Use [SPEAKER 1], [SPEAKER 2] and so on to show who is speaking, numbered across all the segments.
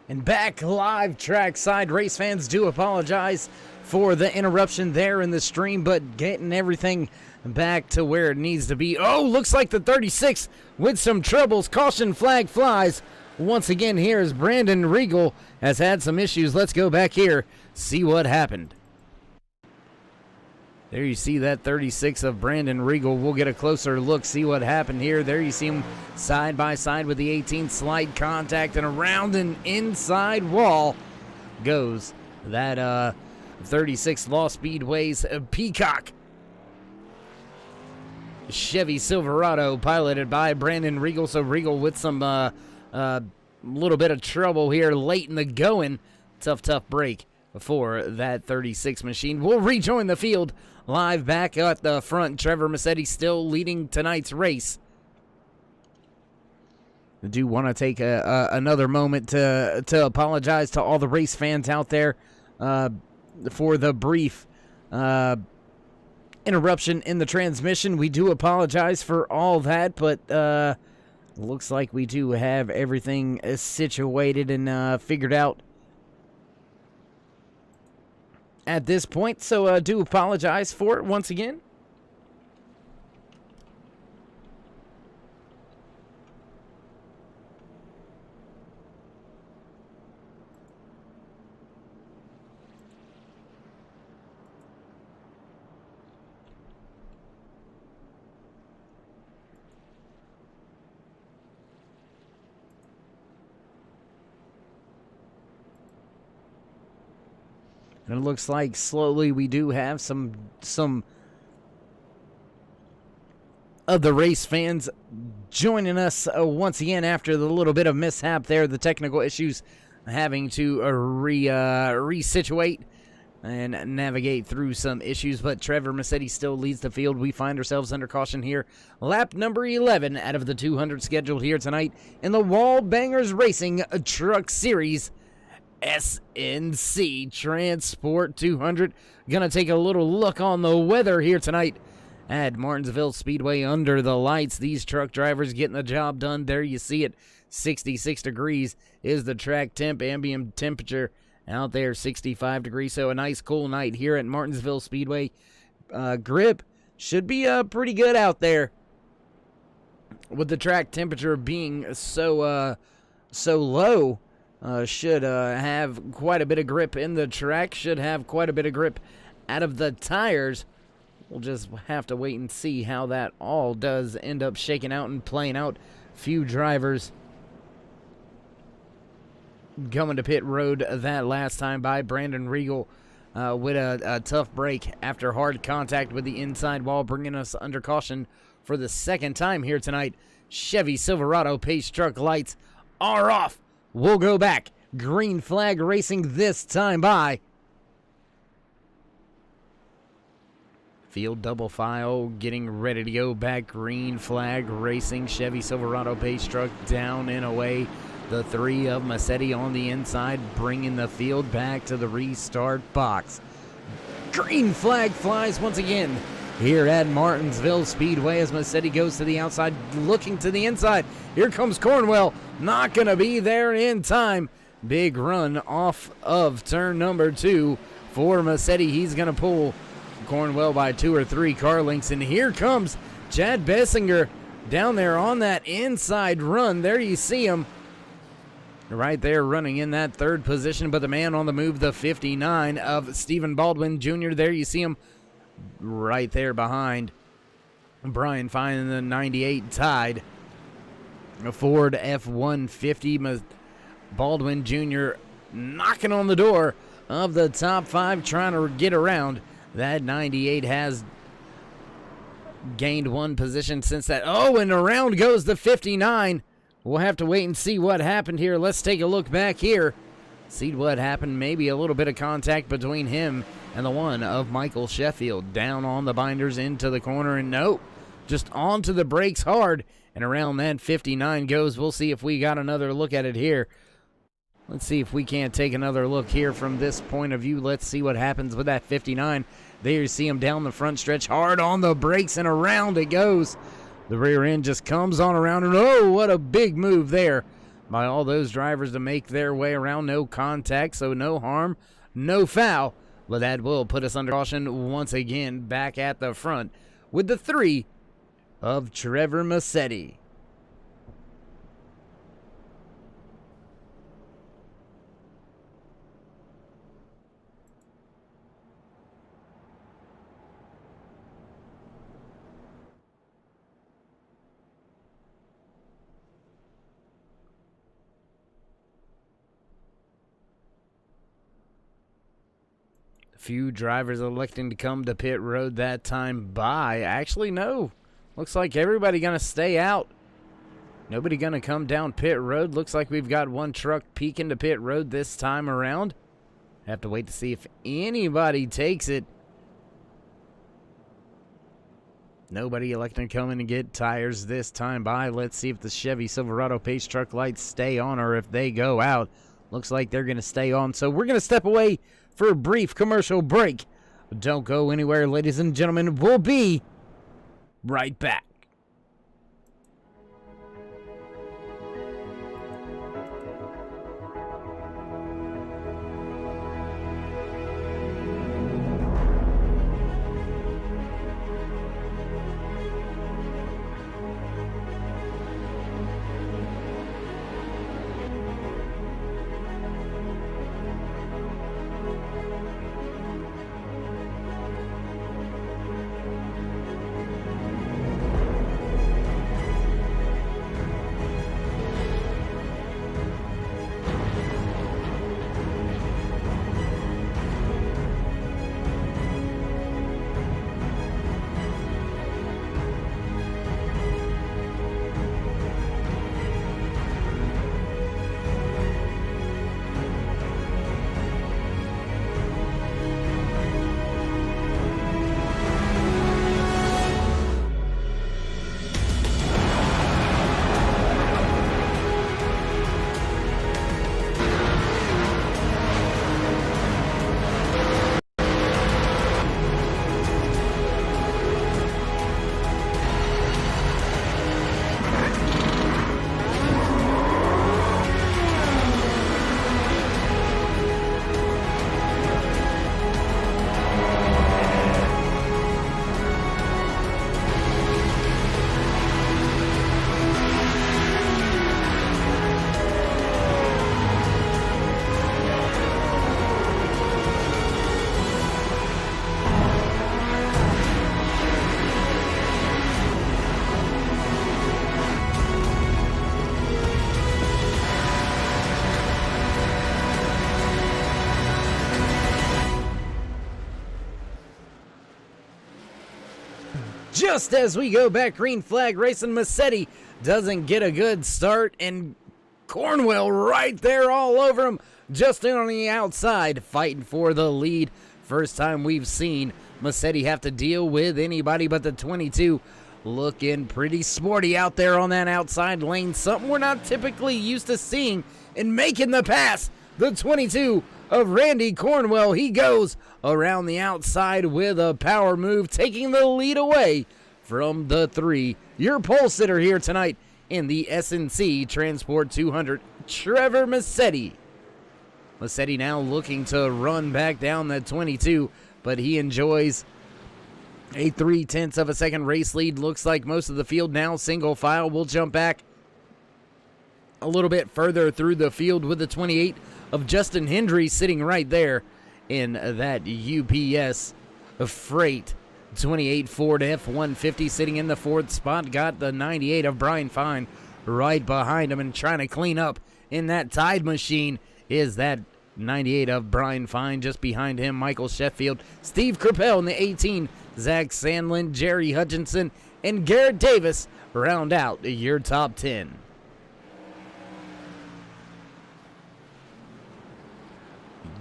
[SPEAKER 1] And back live trackside. Race fans, do apologize for the interruption there in the stream, but getting everything back to where it needs to be. Oh, looks like the 36 with some troubles. Caution flag flies. Once again, here is Brandon Regal has had some issues. Let's go back here, see what happened. There you see that 36 of Brandon Regal. We'll get a closer look, see what happened here. There you see him side by side with the 18, slide contact, and around an inside wall goes that 36 Lost Speedway's Peacock Chevy Silverado, piloted by Brandon Regal. So Regal with some little bit of trouble here late in the going. Tough break for that 36 machine. We'll rejoin the field live back at the front. Trevor Massetti still leading tonight's race. I do want to take another moment to apologize to all the race fans out there for the brief interruption in the transmission. We do apologize for all that, but looks like we do have everything situated and figured out at this point, so do apologize for it once again. And it looks like slowly we do have some of the race fans joining us once again after the little bit of mishap there, the technical issues having to resituate and navigate through some issues. But Trevor Massetti still leads the field. We find ourselves under caution here. Lap number 11 out of the 200 scheduled here tonight in the WallBangers Racing Truck Series SNC Transport 200. Gonna take a little look on the weather here tonight at Martinsville Speedway under the lights. These truck drivers getting the job done. There you see it. 66 degrees is the track temp. Ambient temperature out there 65 degrees. So a nice cool night here at Martinsville Speedway. Grip should be pretty good out there with the track temperature being so low. Should have quite a bit of grip in the track. Should have quite a bit of grip out of the tires. We'll just have to wait and see how that all does end up shaking out and playing out. Few drivers going to pit road that last time by. Brandon Regal with a tough break after hard contact with the inside wall, bringing us under caution for the second time here tonight. Chevy Silverado pace truck lights are off. We'll go back. Green flag racing this time by. Field double file getting ready to go back. Green flag racing. Chevy Silverado pace truck down and away. The three of Massetti on the inside, bringing the field back to the restart box. Green flag flies once again here at Martinsville Speedway as Massetti goes to the outside, looking to the inside. Here comes Cornwell. Not going to be there in time. Big run off of turn number 2 for Massetti. He's going to pull Cornwell by 2 or 3 car lengths. And here comes Chad Bessinger down there on that inside run. There you see him right there running in that third position. But the man on the move, the 59 of Stephen Baldwin Jr. There you see him right there behind Brian Fine in the 98 tied. A Ford F-150. Baldwin Jr. knocking on the door of the top 5, trying to get around. That 98 has gained 1 position since that. Oh, and around goes the 59. We'll have to wait and see what happened here. Let's take a look back here. See what happened. Maybe a little bit of contact between him and the one of Michael Sheffield. Down on the binders into the corner, and no, just onto the brakes hard. And around that 59 goes. We'll see if we got another look at it here. Let's see if we can't take another look here from this point of view. Let's see what happens with that 59. There you see him down the front stretch, hard on the brakes, and around it goes. The rear end just comes on around, and oh, what a big move there by all those drivers to make their way around. No contact, so no harm, no foul. But that will put us under caution once again back at the front with the 3 of Trevor Massetti. Few drivers electing to come to pit road that time by. Actually, no. Looks like everybody going to stay out. Nobody going to come down pit road. Looks like we've got one truck peeking to pit road this time around. Have to wait to see if anybody takes it. Nobody electing to come in and get tires this time by. Let's see if the Chevy Silverado pace truck lights stay on or if they go out. Looks like they're going to stay on. So we're going to step away for a brief commercial break. Don't go anywhere, ladies and gentlemen. We'll be right back. Just as we go back, green flag racing. Massetti doesn't get a good start, and Cornwell right there all over him, just in on the outside, fighting for the lead. First time we've seen Massetti have to deal with anybody but the 22. Looking pretty sporty out there on that outside lane, something we're not typically used to seeing, and making the pass. The 22 of Randy Cornwell, he goes around the outside with a power move, taking the lead away from the 3. Your pole sitter here tonight in the SNC Transport 200, Trevor Massetti. Massetti now looking to run back down that 22, but he enjoys a 0.3 of a second race lead. Looks like most of the field now single file. We'll jump back a little bit further through the field with the 28 of Justin Hendry sitting right there in that UPS freight. 28 Ford F-150 sitting in the 4th spot. Got the 98 of Brian Fine right behind him, and trying to clean up in that Tide machine is that 98 of Brian Fine. Just behind him, Michael Sheffield, Steve Kerpel in the 18, Zach Sandlin, Jerry Hutchinson, and Garrett Davis round out your top 10.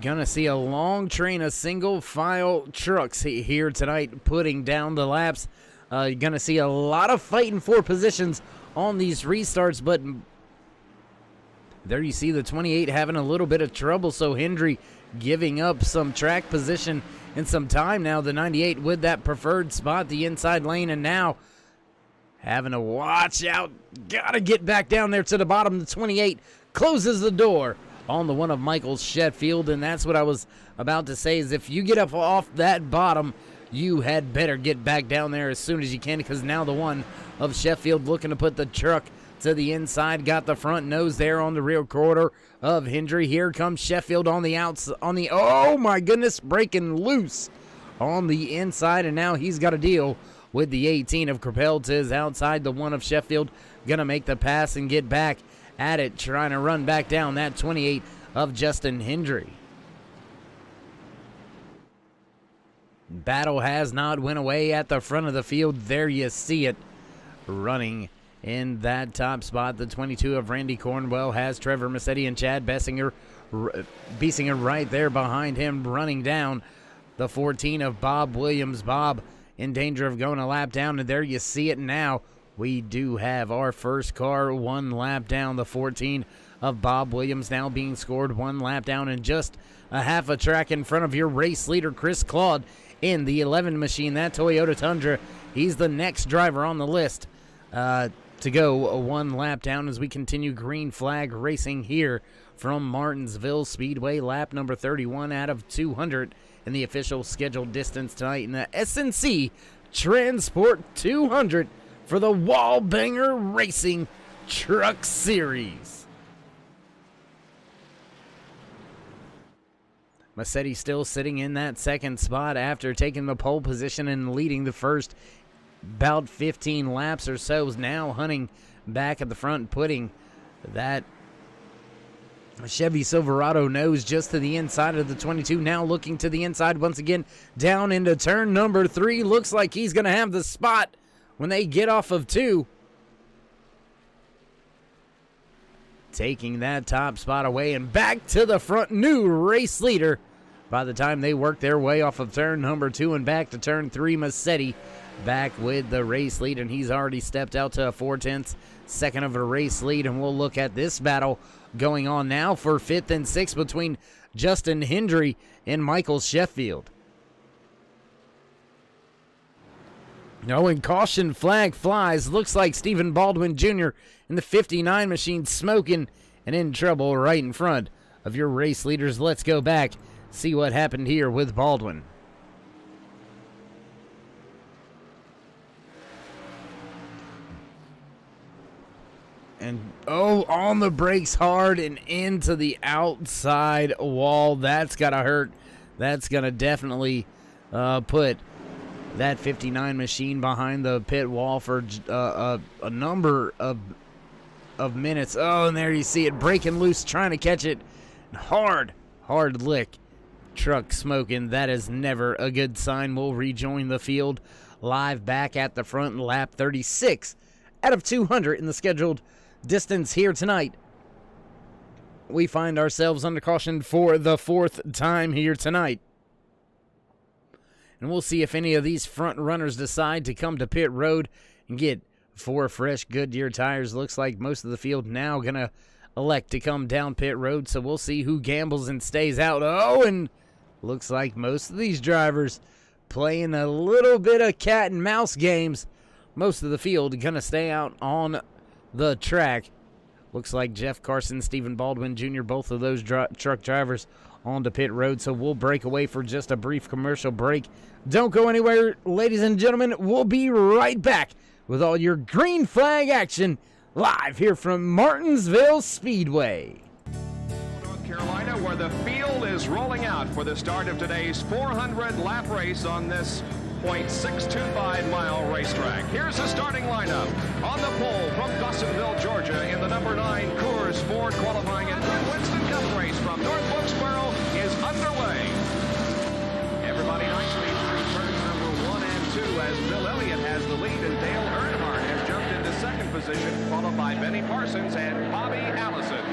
[SPEAKER 1] Gonna see a long train of single file trucks here tonight putting down the laps. You're gonna see a lot of fighting for positions on these restarts, but there you see the 28 having a little bit of trouble, so Hendry giving up some track position and some time now. The 98 with that preferred spot, the inside lane, and now having to watch out. Gotta get back down there to the bottom. The 28 closes the door on the one of Michael Sheffield, and that's what I was about to say, is if you get up off that bottom, you had better get back down there as soon as you can, because now the one of Sheffield looking to put the truck to the inside, got the front nose there on the rear quarter of Hendry. Here comes Sheffield on the outside, oh my goodness, breaking loose on the inside, and now he's got to deal with the 18 of Crapel to his outside. The one of Sheffield gonna make the pass and get back at it, trying to run back down that 28 of Justin Hendry. Battle has not went away at the front of the field. There you see it, running in that top spot. The 22 of Randy Cornwell has Trevor Massetti and Chad Bessinger right there behind him, running down the 14 of Bob Williams. Bob in danger of going a lap down, and there you see it now. We do have our first car one lap down. The 14 of Bob Williams now being scored one lap down, and just a half a track in front of your race leader, Chris Claude, in the 11 machine, that Toyota Tundra. He's the next driver on the list to go one lap down as we continue green flag racing here from Martinsville Speedway. Lap number 31 out of 200 in the official scheduled distance tonight in the SNC Transport 200 for the WallBanger Racing Truck Series. Massetti still sitting in that second spot after taking the pole position and leading the first about 15 laps or so. Is now hunting back at the front, putting that Chevy Silverado nose just to the inside of the 22. Now looking to the inside once again, down into turn number 3. Looks like he's going to have the spot when they get off of 2. Taking that top spot away and back to the front, new race leader. By the time they work their way off of turn number 2 and back to turn 3, Massetti back with the race lead, and he's already stepped out to a 4/10 second of a race lead. And we'll look at this battle going on now for 5th and 6th between Justin Hendry and Michael Sheffield. No, and caution flag flies. Looks like Stephen Baldwin Jr. in the 59 machine smoking and in trouble right in front of your race leaders. Let's go back, see what happened here with Baldwin. And, oh, on the brakes hard and into the outside wall. That's got to hurt. That's going to definitely put that 59 machine behind the pit wall for a number of minutes. Oh, and there you see it, breaking loose, trying to catch it. Hard lick. Truck smoking. That is never a good sign. We'll rejoin the field live back at the front, lap 36 out of 200 in the scheduled distance here tonight. We find ourselves under caution for the 4th time here tonight. And we'll see if any of these front runners decide to come to pit road and get 4 fresh Goodyear tires. Looks like most of the field now going to elect to come down pit road, so we'll see who gambles and stays out. Oh, and looks like most of these drivers playing a little bit of cat and mouse games. Most of the field going to stay out on the track. Looks like Jeff Carson, Stephen Baldwin Jr., both of those truck drivers onto pit road, so we'll break away for just a brief commercial break. Don't go anywhere, ladies and gentlemen. We'll be right back with all your green flag action live here from Martinsville Speedway.
[SPEAKER 2] North Carolina, where the field is rolling out for the start of today's 400-lap race on this 0.625-mile racetrack. Here's the starting lineup. On the pole from Dawsonville, Georgia, in the number 9 Coors Ford qualifying and Winston Cup race from North Wilkesboro is underway. Everybody nicely through turns number 1 and 2 as Bill Elliott has the lead and Dale Earnhardt has jumped into second position, followed by Benny Parsons and Bobby Allison.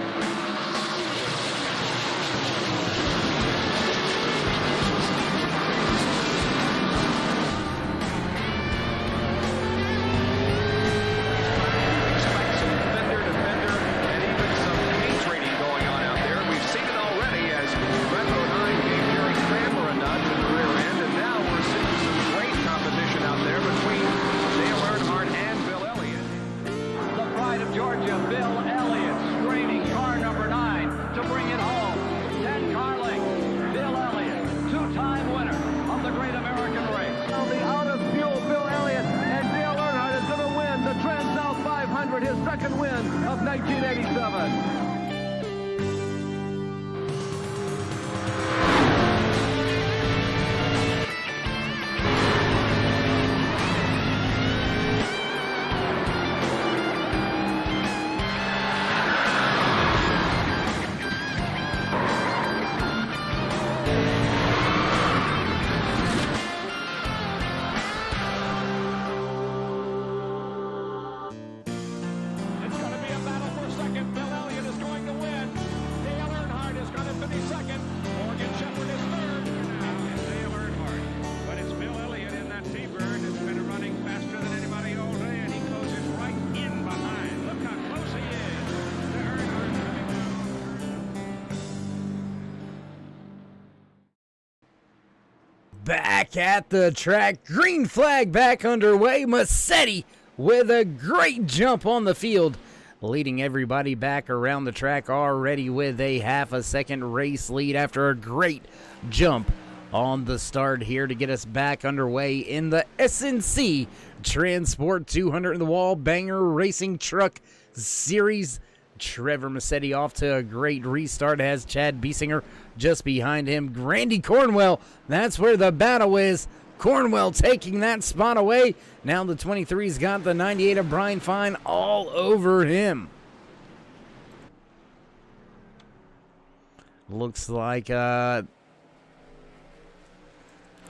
[SPEAKER 2] second win of 1987.
[SPEAKER 1] Back at the track, green flag back underway. Massetti with a great jump on the field, leading everybody back around the track already with a half a second race lead after a great jump on the start here to get us back underway in the SNC Transport 200 in the WallBanger Racing Truck Series. Trevor Massetti off to a great restart, has Chad Biesinger just behind him. Randy Cornwell, that's where the battle is. Cornwell taking that spot away. Now the 23's got the 98 of Brian Fine all over him. Looks like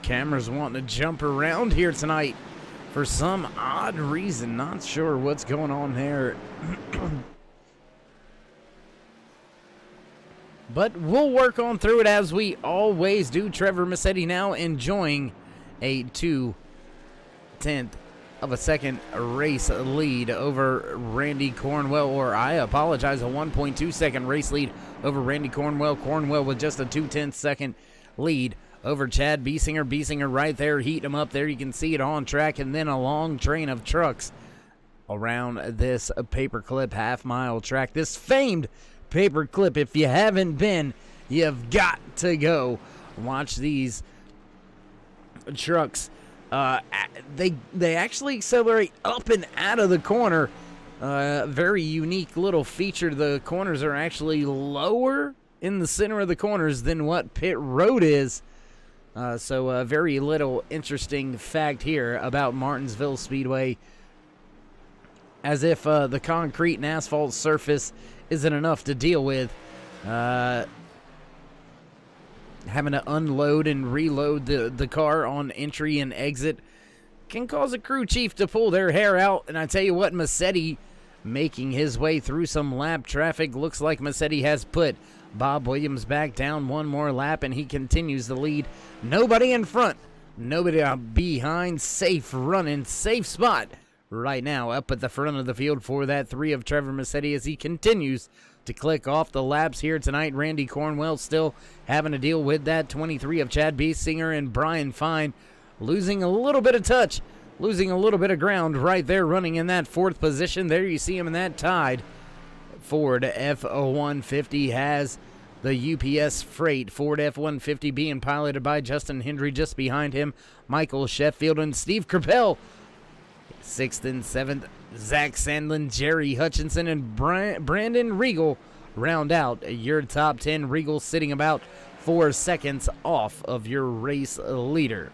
[SPEAKER 1] cameras wanting to jump around here tonight for some odd reason. Not sure what's going on there. But we'll work on through it as we always do. Trevor Massetti now enjoying a 2/10 of a second race lead over Randy Cornwell, or I apologize, a 1.2 second race lead over Randy Cornwell. Cornwell with just a 2/10 second lead over Chad Biesinger. Biesinger right there, heating him up there. You can see it on track, and then a long train of trucks around this paperclip half-mile track. This famed paperclip, if you haven't been, you've got to go watch these trucks. They actually accelerate up and out of the corner. Very unique little feature. The corners are actually lower in the center of the corners than what pit road is. So a very little interesting fact here about Martinsville Speedway. As if the concrete and asphalt surface isn't enough to deal with. Having to unload and reload the car on entry and exit can cause a crew chief to pull their hair out. And I tell you what, Massetti making his way through some lap traffic. Looks like Massetti has put Bob Williams back down one more lap, and he continues the lead. Nobody in front, nobody behind. Safe running, safe spot right now up at the front of the field for that 3 of Trevor Massetti as he continues to click off the laps here tonight. Randy Cornwell still having to deal with that 23 of Chad Biesinger, and Brian Fine losing a little bit of touch, losing a little bit of ground right there, running in that 4th position. There you see him in that tied Ford F-150 has the UPS Freight Ford F-150 being piloted by Justin Hendry. Just behind him, Michael Sheffield and Steve Crapell. 6th and 7th, Zach Sandlin, Jerry Hutchinson, and Brandon Regal round out your top 10. Regal sitting about 4 seconds off of your race leader.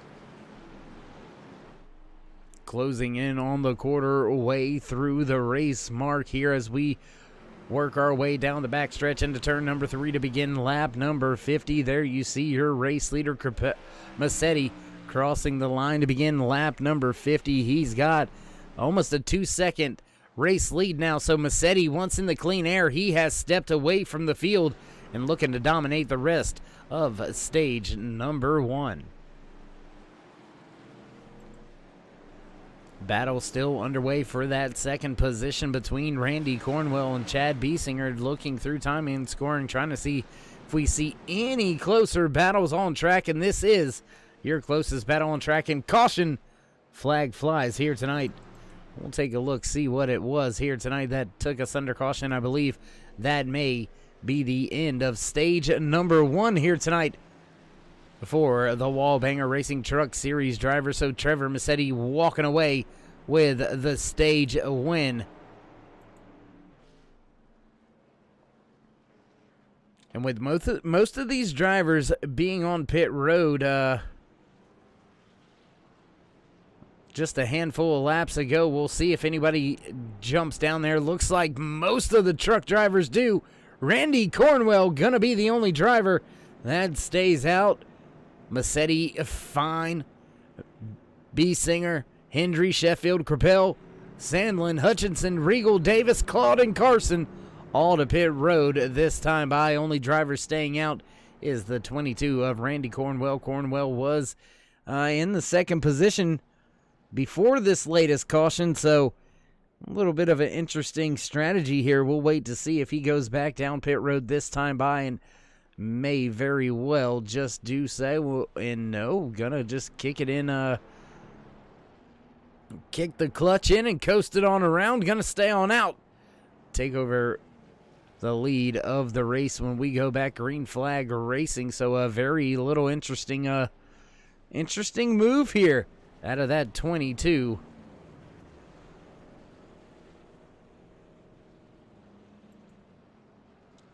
[SPEAKER 1] Closing in on the quarter way through the race mark here as we work our way down the backstretch into turn number 3 to begin lap number 50. There you see your race leader, Massetti, crossing the line to begin lap number 50. He's got almost a 2-second race lead now. So Massetti, once in the clean air, he has stepped away from the field and looking to dominate the rest of stage number 1. Battle still underway for that second position between Randy Cornwell and Chad Biesinger. Looking through timing and scoring, trying to see if we see any closer battles on track, and this is your closest battle on track. And caution, flag flies here tonight. We'll take a look, see what it was here tonight that took us under caution. I believe that may be the end of stage number 1 here tonight for the WallBanger Racing Truck Series driver. So Trevor Massetti walking away with the stage win. And with most of these drivers being on pit road, just a handful of laps ago, we'll see if anybody jumps down there. Looks like most of the truck drivers do. Randy Cornwell gonna be the only driver that stays out. Massetti, fine. B. Singer, Hendry, Sheffield, Crapel, Sandlin, Hutchinson, Regal, Davis, Claude, and Carson all to pit road this time by. Only driver staying out is the 22 of Randy Cornwell. Cornwell was in the second position before this latest caution, so a little bit of an interesting strategy here. We'll wait to see if he goes back down pit road this time by, and may very well just do so. And no, gonna just kick it in, kick the clutch in and coast it on around. Gonna stay on out. Take over the lead of the race when we go back green flag racing. So a very little interesting move here out of that 22.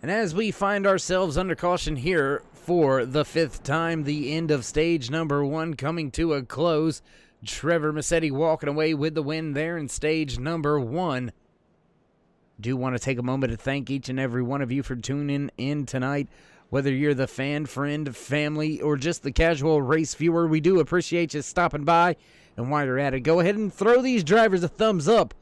[SPEAKER 1] And as we find ourselves under caution here for the fifth time, the end of stage number 1 coming to a close. Trevor Massetti walking away with the win there in stage number 1. Do want to take a moment to thank each and every one of you for tuning in tonight. Whether you're the fan, friend, family, or just the casual race viewer, we do appreciate you stopping by. And while you're at it, go ahead and throw these drivers a thumbs up.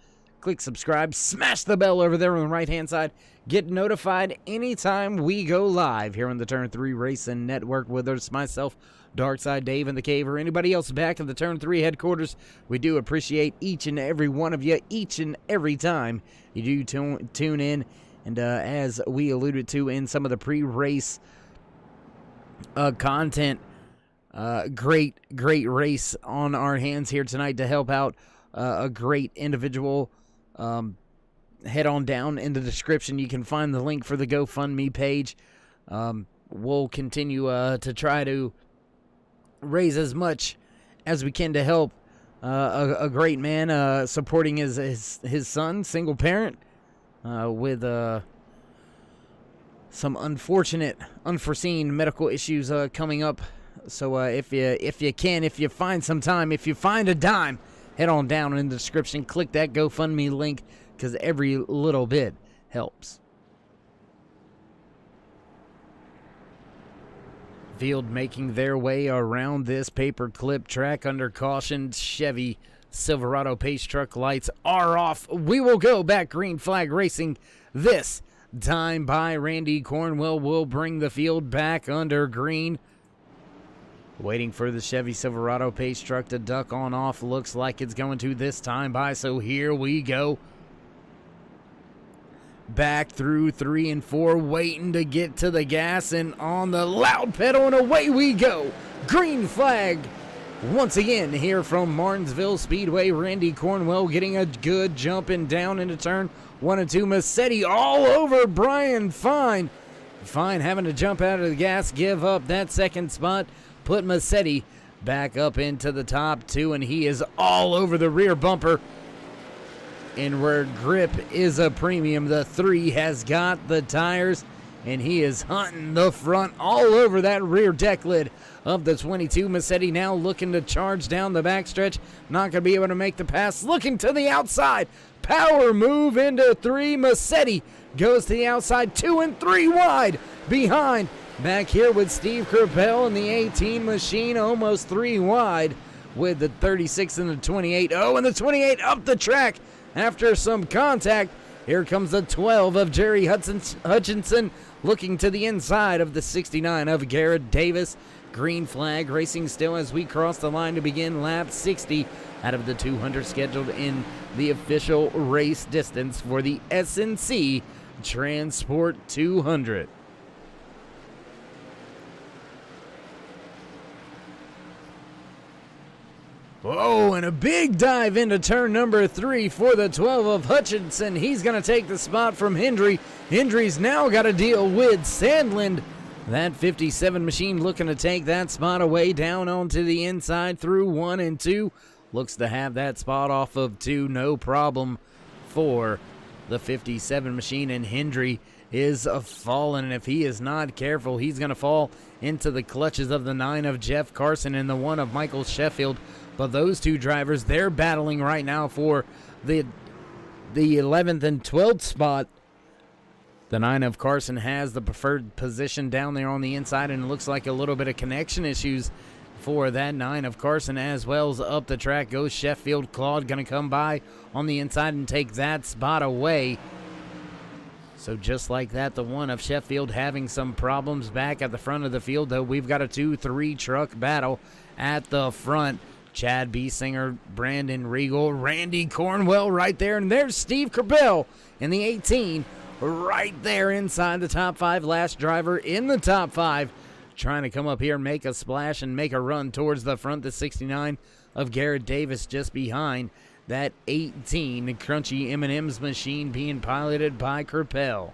[SPEAKER 1] Click subscribe, smash the bell over there on the right-hand side. Get notified anytime we go live here on the Turn 3 Racing Network. Whether it's myself, Darkside Dave in the Cave, or anybody else back at the Turn 3 headquarters, we do appreciate each and every one of you each and every time you do tune in. And as we alluded to in some of the pre-race content, great race on our hands here tonight to help out a great individual. Head on down in the description. You can find the link for the GoFundMe page. We'll continue to try to raise as much as we can to help a great man supporting his son, single parent, with some unforeseen medical issues coming up. So if you find some time, if you find a dime, head on down in the description, click that GoFundMe link, because every little bit helps. Field making their way around this paperclip track under caution. Chevy Silverado pace truck lights are off. We will go back green flag racing this time by. Randy Cornwell will bring the field back under green. Waiting for the Chevy Silverado pace truck to duck on off. Looks like it's going to this time by, so here we go. Back through 3 and 4, waiting to get to the gas, and on the loud pedal, and away we go. Green flag once again here from Martinsville Speedway. Randy Cornwell getting a good jumping down into turn 1 and 2. Massetti all over Brian Fine. Fine having to jump out of the gas, give up that second spot, put Massetti back up into the top 2, and he is all over the rear bumper. And where grip is a premium, the 3 has got the tires, and he is hunting the front all over that rear deck lid of the 22. Massetti now looking to charge down the backstretch. Not going to be able to make the pass. Looking to the outside. Power move into 3. Massetti goes to the outside. 2 and 3 wide behind. Back here with Steve Crapel and the 18 machine, almost 3 wide with the 36 and the 28. Oh, and the 28 up the track after some contact. Here comes the 12 of Jerry Hutchinson looking to the inside of the 69 of Garrett Davis. Green flag racing still as we cross the line to begin lap 60 out of the 200 scheduled in the official race distance for the SNC Transport 200. Oh, and a big dive into turn number 3 for the 12 of Hutchinson. He's going to take the spot from Hendry. Hendry's now got to deal with Sandland. That 57 machine looking to take that spot away down onto the inside through 1 and 2. Looks to have that spot off of 2, no problem for the 57 machine. And Hendry is falling, and if he is not careful, he's going to fall into the clutches of the 9 of Jeff Carson and the 1 of Michael Sheffield. But those two drivers, they're battling right now for the 11th and 12th spot. The 9 of Carson has the preferred position down there on the inside, and it looks like a little bit of connection issues for that 9 of Carson as well. As up the track goes Sheffield. Claude going to come by on the inside and take that spot away. So just like that, the 1 of Sheffield having some problems back at the front of the field, though. We've got a 2-3 truck battle at the front. Chad Biesinger, Brandon Regal, Randy Cornwell right there, and there's Steve Corbell in the 18 right there inside the top 5. Last driver in the top 5 trying to come up here and make a splash and make a run towards the front. The 69 of Garrett Davis just behind that 18 Crunchy M&M's machine being piloted by Corbell.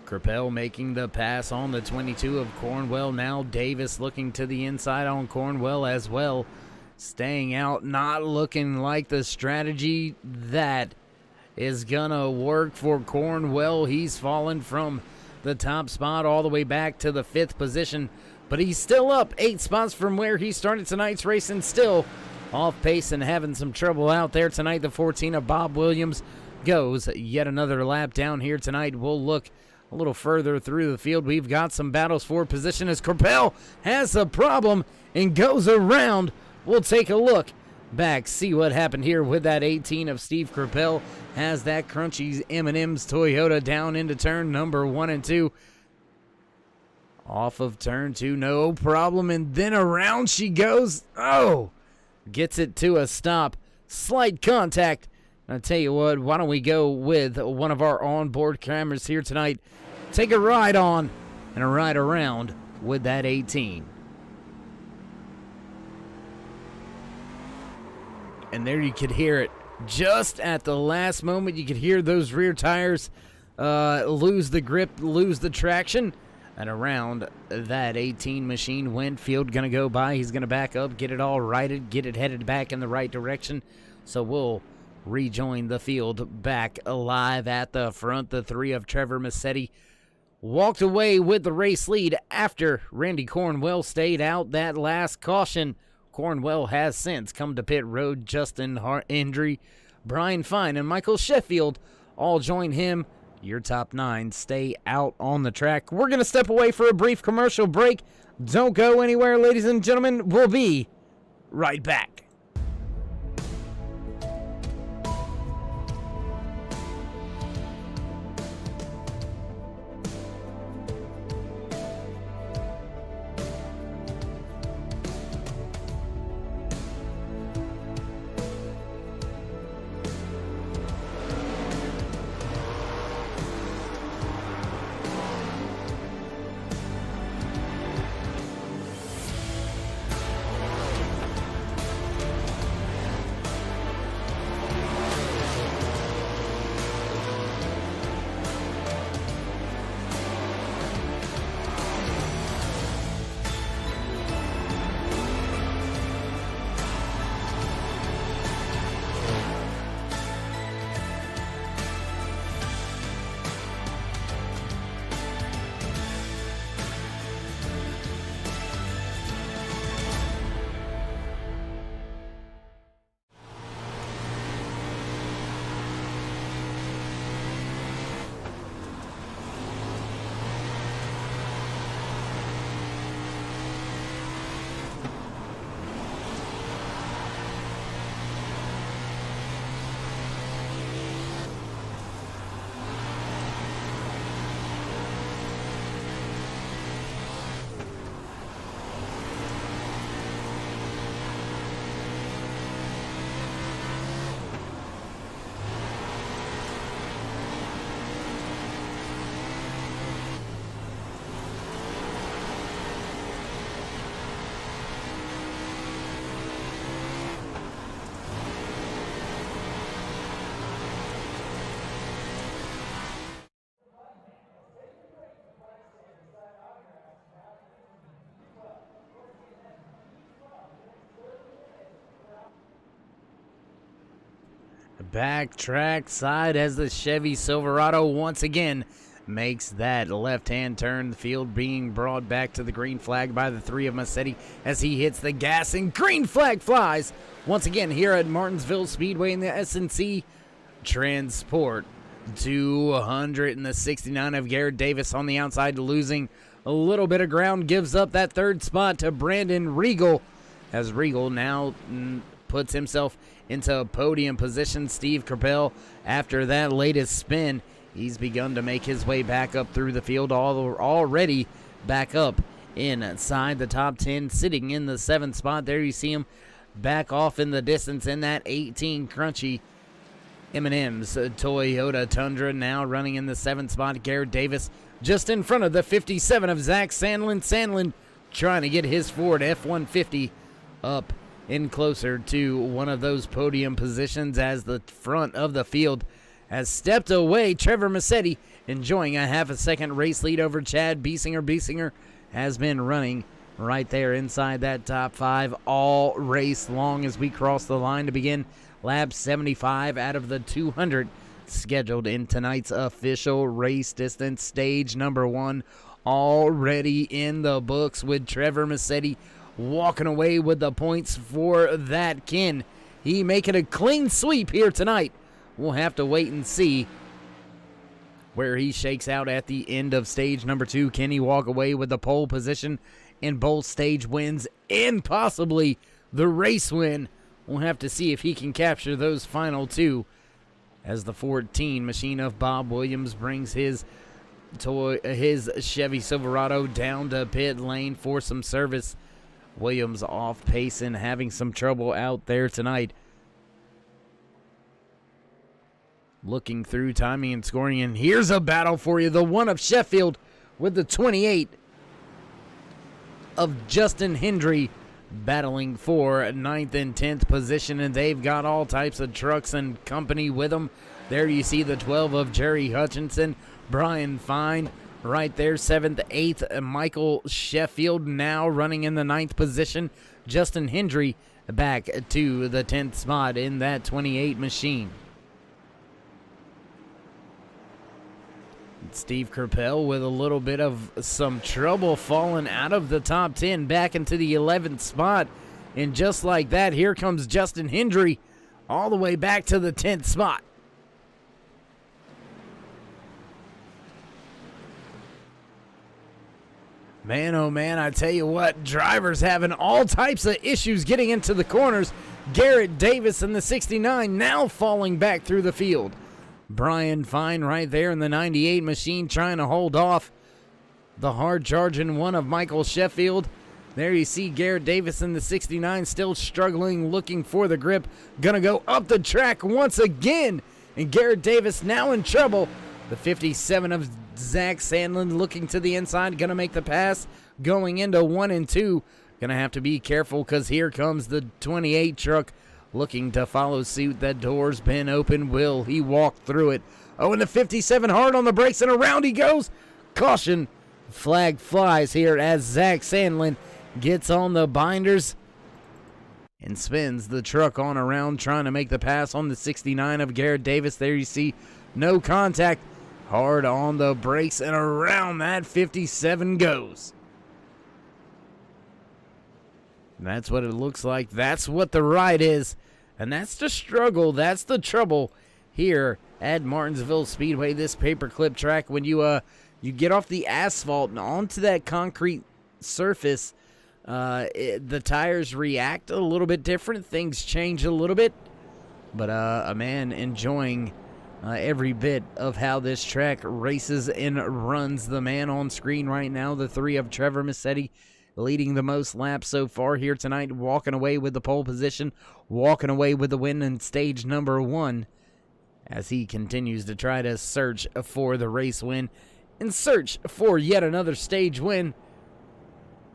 [SPEAKER 1] Corbell making the pass on the 22 of Cornwell. Now Davis looking to the inside on Cornwell as well. Staying out, not looking like the strategy that is going to work for Cornwell. He's fallen from the top spot all the way back to the 5th position, but he's still up 8 spots from where he started tonight's race and still off pace and having some trouble out there tonight. The 14 of Bob Williams goes yet another lap down here tonight. We'll look a little further through the field. We've got some battles for position as Corbell has a problem and goes around. We'll take a look back, see what happened here with that 18 of Steve Corbell. Has that Crunchy's M&M's Toyota down into turn number 1 and 2. Off of turn 2, no problem, and then around she goes. Oh, gets it to a stop. Slight contact. I'll tell you what, why don't we go with one of our onboard cameras here tonight. Take a ride on and a ride around with that 18. And there you could hear it. Just at the last moment, you could hear those rear tires lose the grip, lose the traction. And around that 18 machine, Winfield going to go by. He's going to back up, get it all righted, get it headed back in the right direction. So we'll rejoin the field back alive at the front. The 3 of Trevor Massetti walked away with the race lead after Randy Cornwell stayed out that last caution. Cornwell has since come to pit road. Justin Hendry, Brian Fine, and Michael Sheffield all join him. Your top 9 stay out on the track. We're going to step away for a brief commercial break. Don't go anywhere, ladies and gentlemen. We'll be right back. back track side as the Chevy Silverado once again makes that left-hand turn. The field being brought back to the green flag by the 3 of Massetti as he hits the gas, and green flag flies once again here at Martinsville Speedway in the S&C Transport 200. And the 69 of Garrett Davis on the outside, losing a little bit of ground, gives up that third spot to Brandon Regal, as Regal now puts himself into podium position. Steve Capel, after that latest spin, he's begun to make his way back up through the field, already back up inside the top 10, sitting in the 7th spot. There you see him back off in the distance in that 18 crunchy M&M's Toyota Tundra, now running in the 7th spot. Garrett Davis just in front of the 57 of Zach Sandlin. Sandlin trying to get his Ford F-150 up in closer to one of those podium positions as the front of the field has stepped away. Trevor Massetti enjoying a half a second race lead over Chad Biesinger. Biesinger has been running right there inside that top 5 all race long as we cross the line to begin lap 75 out of the 200 scheduled in tonight's official race distance. Stage number 1 already in the books, with Trevor Massetti walking away with the points for that. Can he make it a clean sweep here tonight? We'll have to wait and see where he shakes out at the end of stage number 2. Can he walk away with the pole position in both stage wins and possibly the race win? We'll have to see if he can capture those final 2 as the 14 machine of Bob Williams brings his Chevy Silverado down to pit lane for some service. Williams off pace and having some trouble out there tonight. Looking through timing and scoring, and here's a battle for you. The 1 of Sheffield with the 28 of Justin Hendry battling for 9th and 10th position, and they've got all types of trucks and company with them. There you see the 12 of Jerry Hutchinson, Brian Fine right there, 7th, 8th, Michael Sheffield now running in the 9th position. Justin Hendry back to the 10th spot in that 28 machine. Steve Capel with a little bit of some trouble falling out of the top 10 back into the 11th spot. And just like that, here comes Justin Hendry all the way back to the 10th spot. Man, oh man, I tell you what, drivers having all types of issues getting into the corners. Garrett Davis in the 69 now falling back through the field. Brian Fine right there in the 98 machine trying to hold off the hard-charging 1 of Michael Sheffield. There you see Garrett Davis in the 69 still struggling, looking for the grip. Gonna go up the track once again, and Garrett Davis now in trouble. The 57 of Zach Sandlin looking to the inside, gonna make the pass going into 1 and 2. Gonna have to be careful because here comes the 28 truck looking to follow suit. That door's been open. Will he walk through it? Oh, and the 57 hard on the brakes, and around he goes. Caution. Flag flies here as Zach Sandlin gets on the binders and spins the truck on around, trying to make the pass on the 69 of Garrett Davis. There you see no contact. Hard on the brakes, and around that 57 goes. That's what it looks like. That's what the ride is. And that's the struggle. That's the trouble here at Martinsville Speedway, this paperclip track. When you get off the asphalt and onto that concrete surface, the tires react a little bit different. Things change a little bit. But a man enjoying every bit of how this track races and runs. The man on screen right now, the 3 of Trevor Massetti, leading the most laps so far here tonight, walking away with the pole position, walking away with the win in stage number 1 as he continues to try to search for the race win and search for yet another stage win.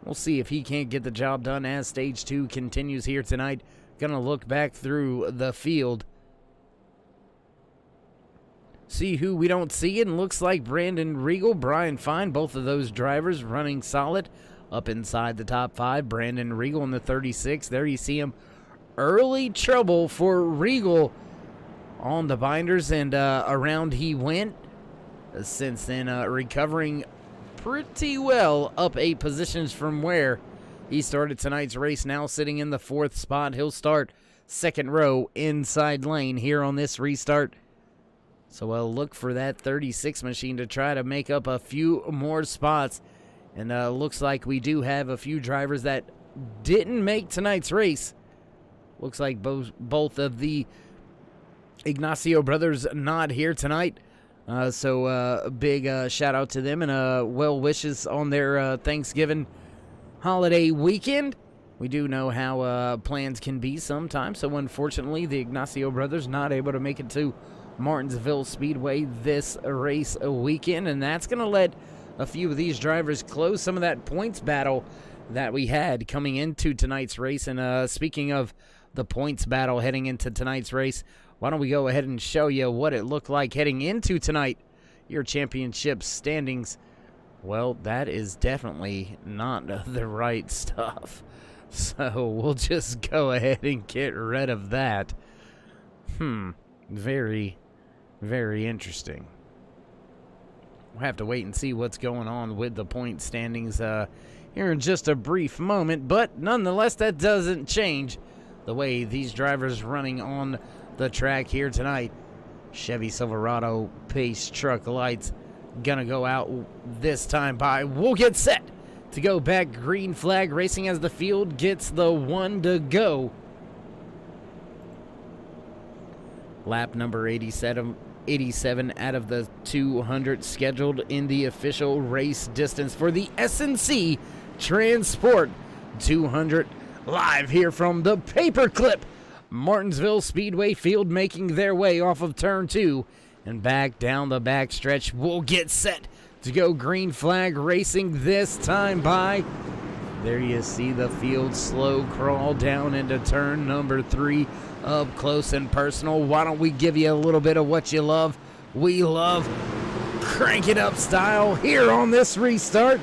[SPEAKER 1] We'll see if he can't get the job done as stage 2 continues here tonight. Gonna look back through the field, see who we don't see, and looks like Brandon Regal, Brian Fine, both of those drivers running solid up inside the top 5. Brandon Regal in the 36. There you see him. Early trouble for Regal on the binders, and around he went. Since then, recovering pretty well, up 8 positions from where he started tonight's race. Now sitting in the 4th spot. He'll start 2nd row inside lane here on this restart. So we'll look for that 36 machine to try to make up a few more spots. And looks like we do have a few drivers that didn't make tonight's race. Looks like both of the Ignacio brothers not here tonight. So a big shout out to them and well wishes on their Thanksgiving holiday weekend. We do know how plans can be sometimes. So unfortunately, the Ignacio brothers not able to make it to Martinsville Speedway this race weekend. And that's going to let a few of these drivers close some of that points battle that we had coming into tonight's race. And speaking of the points battle heading into tonight's race, why don't we go ahead and show you what it looked like heading into tonight, your championship standings. Well, that is definitely not the right stuff. So we'll just go ahead and get rid of that. Very, very interesting. We'll have to wait and see what's going on with the point standings here in just a brief moment. But nonetheless, that doesn't change the way these drivers running on the track here tonight. Chevy Silverado pace truck lights gonna go out this time by. We'll get set to go back green flag racing as the field gets the 1 to go. Lap number 87 out of the 200 scheduled in the official race distance for the S&C Transport 200, live here from the Paperclip Martinsville Speedway field, making their way off of turn 2 and back down the backstretch. We'll get set to go green flag racing this time by. There you see the field slow crawl down into turn number 3, up close and personal. Why don't we give you a little bit of what you love? We love crank it up style here on this restart.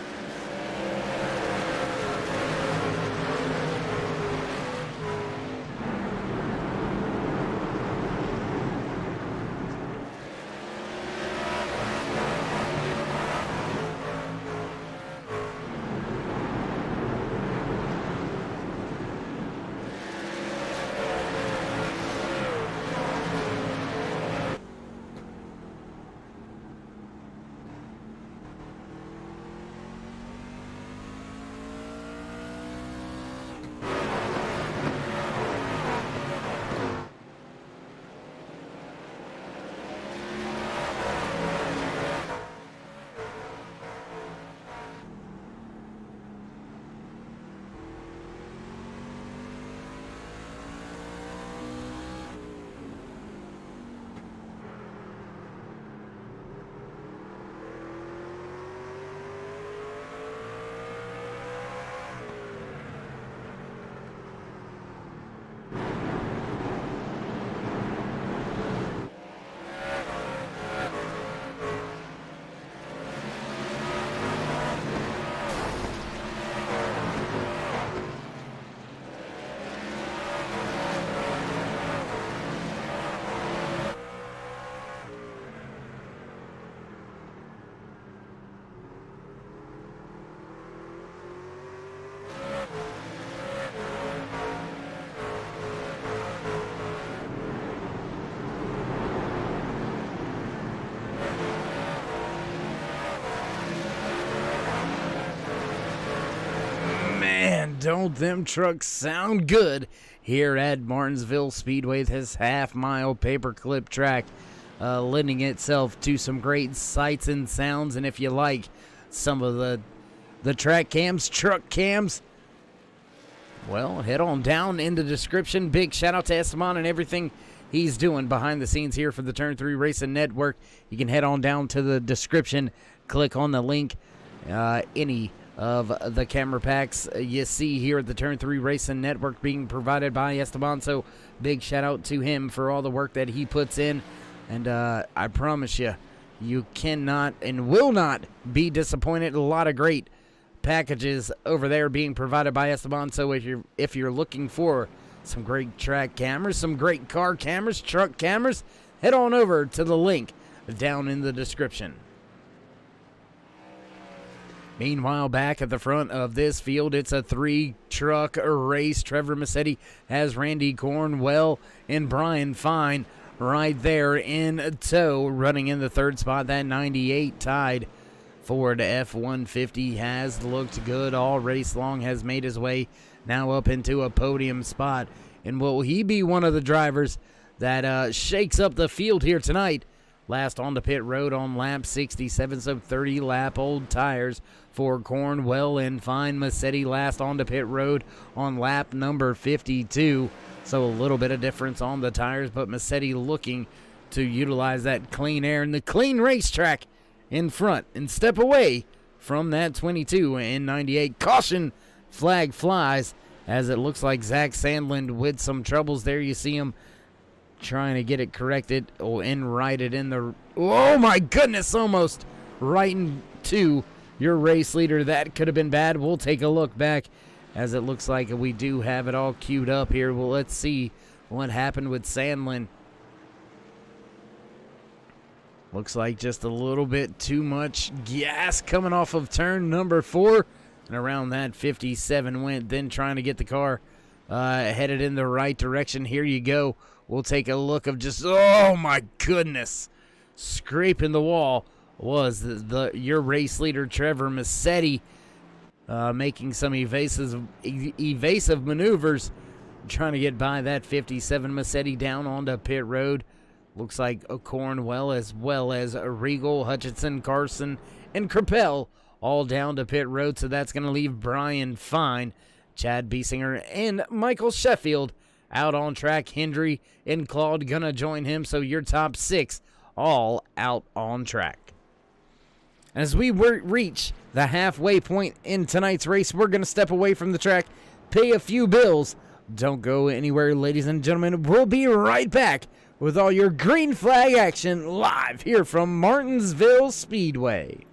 [SPEAKER 1] Don't them trucks sound good here at Martinsville Speedway, this half-mile paperclip track, lending itself to some great sights and sounds. And if you like some of the track cams, truck cams, well, head on down in the description. Big shout out to Esteban and everything he's doing behind the scenes here for the Turn 3 Racing Network. You can head on down to the description, click on the link. Any of the camera packs you see here at the Turn 3 Racing Network being provided by Esteban. So big shout out to him for all the work that he puts in. And I promise you, you cannot and will not be disappointed. A lot of great packages over there being provided by Esteban. So if you're looking for some great track cameras, some great car cameras, truck cameras, head on over to the link down in the description. Meanwhile, back at the front of this field, it's a 3-truck race. Trevor Massetti has Randy Cornwell and Brian Fine right there in tow. Running in the third spot, that 98 tied Ford F-150 has looked good all race long, has made his way now up into a podium spot. And will he be one of the drivers that shakes up the field here tonight? Last on the pit road on lap 67, so 30-lap old tires for Cornwell and Fine. Massetti last on the pit road on lap number 52, so a little bit of difference on the tires, but Massetti looking to utilize that clean air and the clean racetrack in front and step away from that 22 and 98. Caution flag flies as it looks like Zach Sandlin with some troubles there. You see him trying to get it corrected and righted in the... Oh my goodness, almost right into your race leader. That could have been bad. We'll take a look back as it looks like we do have it all queued up here. Well, let's see what happened with Sandlin. Looks like just a little bit too much gas coming off of turn number 4. And around that 57 went, then trying to get the car headed in the right direction. Here you go. We'll take a look of just, oh my goodness, scraping the wall was your race leader, Trevor Massetti, making some evasive maneuvers, trying to get by that 57. Massetti down onto pit road. Looks like Cornwell as well as Regal, Hutchinson, Carson, and Crapel all down to pit road, so that's going to leave Brian Fine, Chad Biesinger, and Michael Sheffield out on track. Hendry and Claude gonna join him, so your top 6 all out on track. As we reach the halfway point in tonight's race, we're gonna step away from the track, pay a few bills. Don't go anywhere, ladies and gentlemen. We'll be right back with all your green flag action live here from Martinsville Speedway.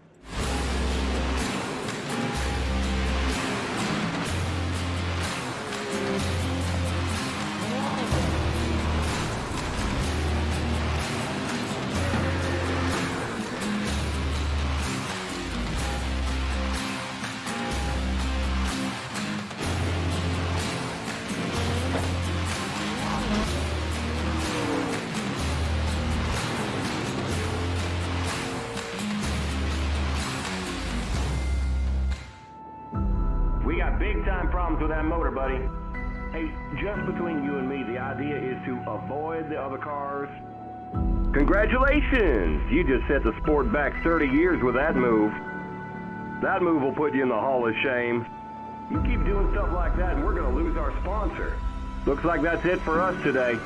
[SPEAKER 3] Big time problems with that motor, buddy. Hey, just between you and me, the idea is to avoid the other cars. Congratulations! You just set the sport back 30 years with that move. That move will put you in the Hall of Shame. You keep doing stuff like that and we're going to lose our sponsor. Looks like that's it for us today.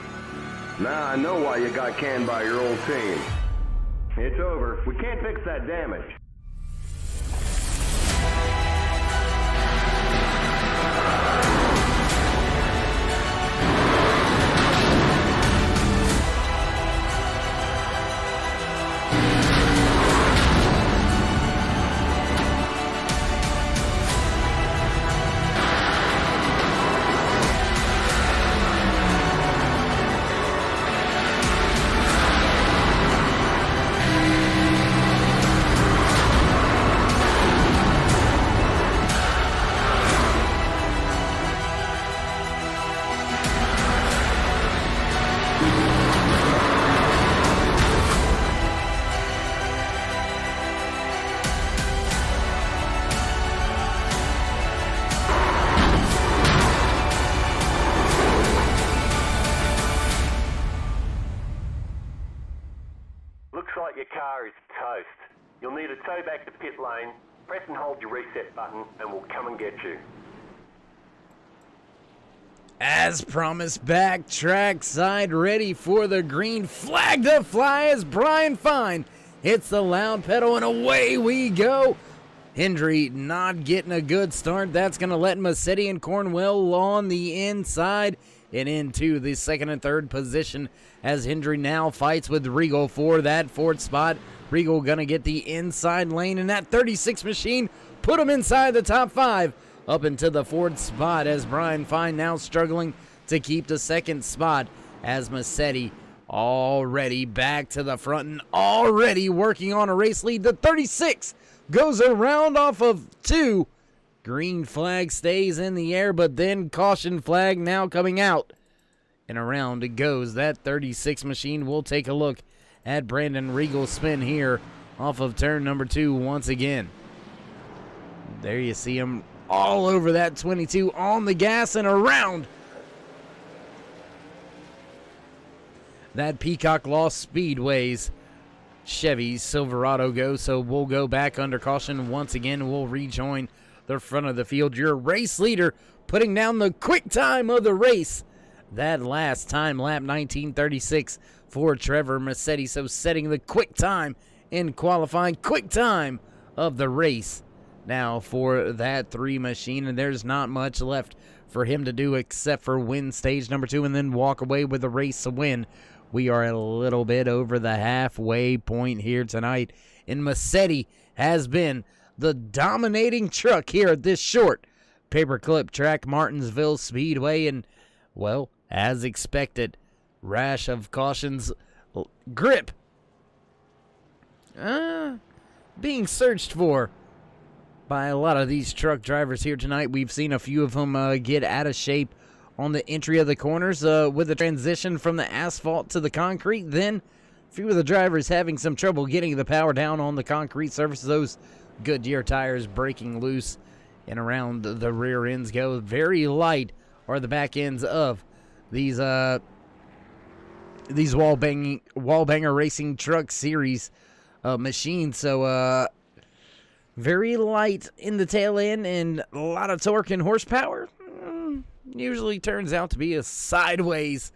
[SPEAKER 3] Now I know why you got canned by your old team. It's over. We can't fix that damage. Your car is toast. You'll need a tow back to pit lane. Press and hold your reset button and we'll come and get you.
[SPEAKER 1] As promised, back track side ready for the green flag to fly as Brian Fine hits the loud pedal and away we go. Hendry not getting a good start. That's going to let Massetti and Cornwell on the inside and into the second and third position as Hendry now fights with Regal for that fourth spot. Regal going to get the inside lane, and that 36 machine put him inside the top 5 up into the fourth spot as Brian Fine now struggling to keep the second spot as Massetti already back to the front and already working on a race lead. The 36 goes around off of 2. Green flag stays in the air, but then caution flag now coming out. And around it goes that 36 machine. We'll take a look at Brandon Regal's spin here off of turn number 2 once again. There you see him all over that 22 on the gas and around that Peacock Lost Speedway's Chevy Silverado goes. So we'll go back under caution once again. We'll rejoin the front of the field. Your race leader putting down the quick time of the race. That last time, lap 1936 for Trevor Massetti. So setting the quick time in qualifying, quick time of the race now for that 3 machine. And there's not much left for him to do except for win stage number 2 and then walk away with the race win. We are a little bit over the halfway point here tonight. And Massetti has been the dominating truck here at this short paperclip track, Martinsville Speedway. And, well, as expected, rash of cautions, grip being searched for by a lot of these truck drivers here tonight. We've seen a few of them get out of shape on the entry of the corners with the transition from the asphalt to the concrete. Then a few of the drivers having some trouble getting the power down on the concrete surface. Those Goodyear tires breaking loose and around the rear ends go. Very light are the back ends of these WallBanger Racing Truck Series machines. So very light in the tail end and a lot of torque and horsepower. Usually turns out to be a sideways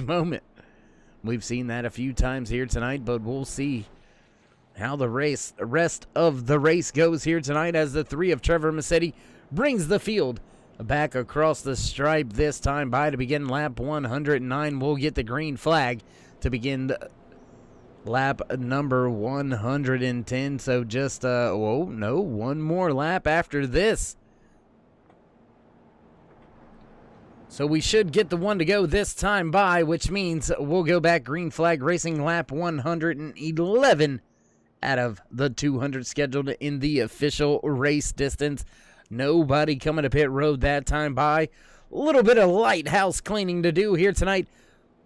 [SPEAKER 1] moment. We've seen that a few times here tonight, but we'll see how the rest of the race goes here tonight as the 3 of Trevor Massetti brings the field back across the stripe this time by to begin lap 109. We'll get the green flag to begin lap number 110. So just one more lap after this. So we should get the 1 to go this time by, which means we'll go back green flag racing lap 111 out of the 200 scheduled in the official race distance. Nobody coming to pit road that time by. A little bit of lighthouse cleaning to do here tonight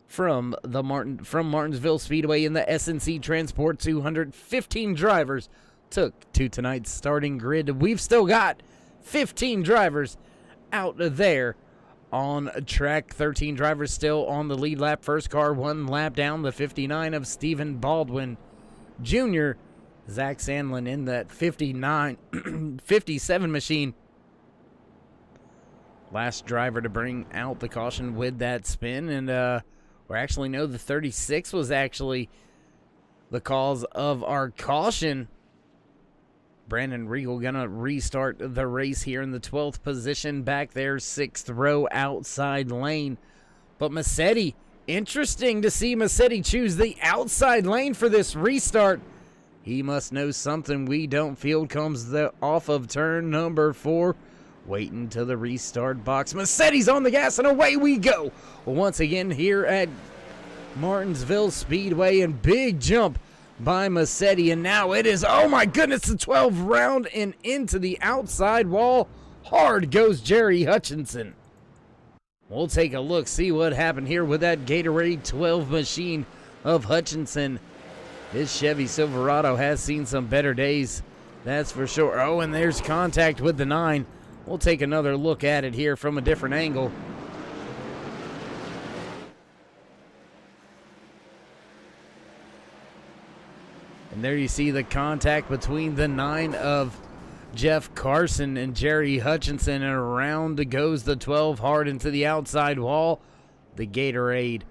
[SPEAKER 1] from Martinsville Speedway in the SNC Transport 200. 15 drivers took to tonight's starting grid. We've still got 15 drivers out there on track. 13 drivers still on the lead lap. First car 1 lap down. The 59 of Stephen Baldwin Jr. Zach Sandlin in that 57 machine. Last driver to bring out the caution with that spin. And we actually know the 36 was actually the cause of our caution. Brandon Regal gonna restart the race here in the 12th position back there, 6th row outside lane. But Massetti, interesting to see Massetti choose the outside lane for this restart. He must know something we don't. Field comes off of turn number 4. Waiting to the restart box. Massetti's on the gas and away we go. Once again here at Martinsville Speedway, and big jump by Massetti, and now it is, oh my goodness, the 12 round and into the outside wall. Hard goes Jerry Hutchinson. We'll take a look, see what happened here with that Gatorade 12 machine of Hutchinson. His Chevy Silverado has seen some better days, that's for sure. Oh, and there's contact with the 9. We'll take another look at it here from a different angle. And there you see the contact between the 9 of Jeff Carson and Jerry Hutchinson, and around goes the 12 hard into the outside wall. The Gatorade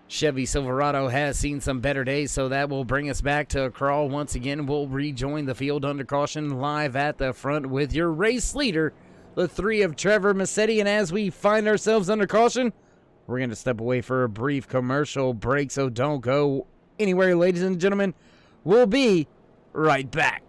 [SPEAKER 1] Chevy Silverado has seen some better days, so that will bring us back to a crawl once again. We'll rejoin the field under caution live at the front with your race leader, the 3 of Trevor Massetti. And as we find ourselves under caution, we're going to step away for a brief commercial break, so don't go anywhere, ladies and gentlemen. We'll be right back.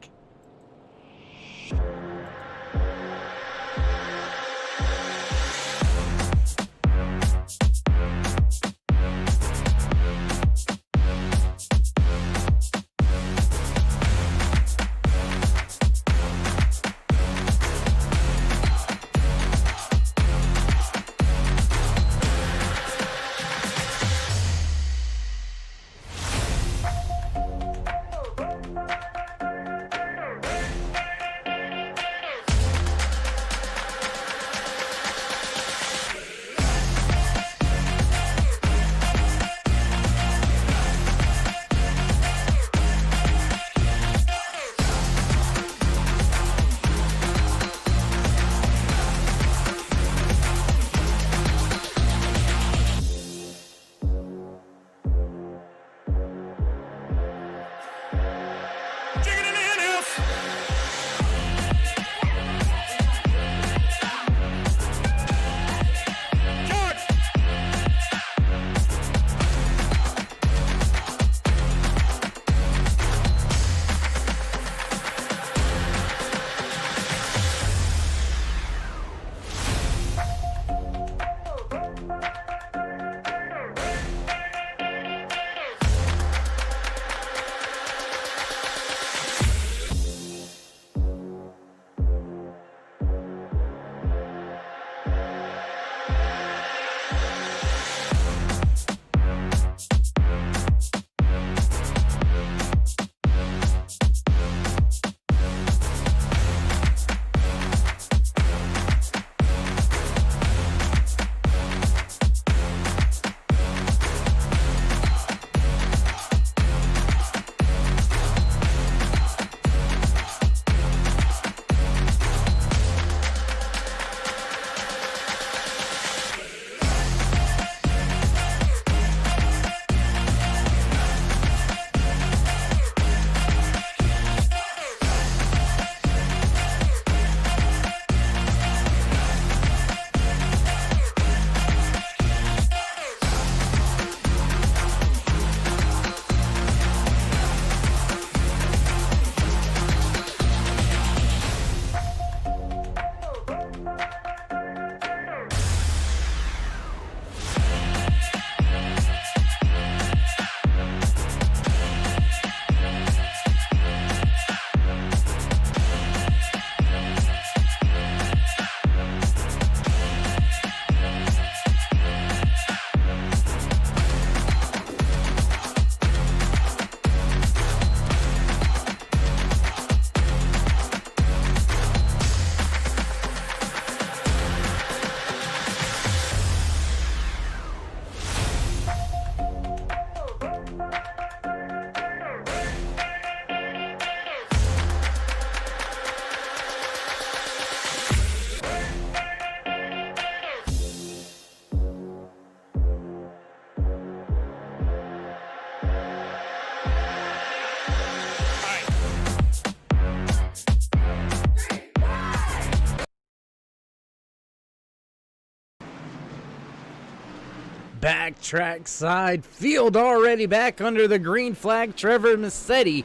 [SPEAKER 1] backtrack side. Field already back under the green flag. Trevor Massetti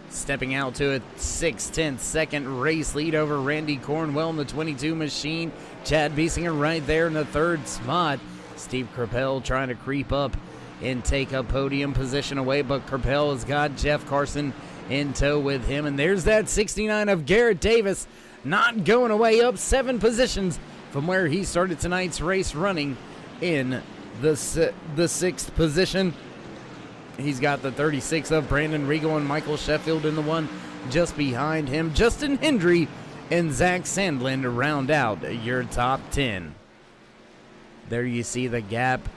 [SPEAKER 1] stepping out to a 6/10 second race lead over Randy Cornwell in the 22 machine. Chad Biesinger right there in the third spot. Steve Crapell trying to creep up and take a podium position away, but Crapell has got Jeff Carson in tow with him. And there's that 69 of Garrett Davis, not going away, up 7 positions from where he started tonight's race, running in the 6th position. He's got the 36 of Brandon Regal and Michael Sheffield in the one just behind him. Justin Hendry and Zach Sandlin round out your top 10. There you see the gap,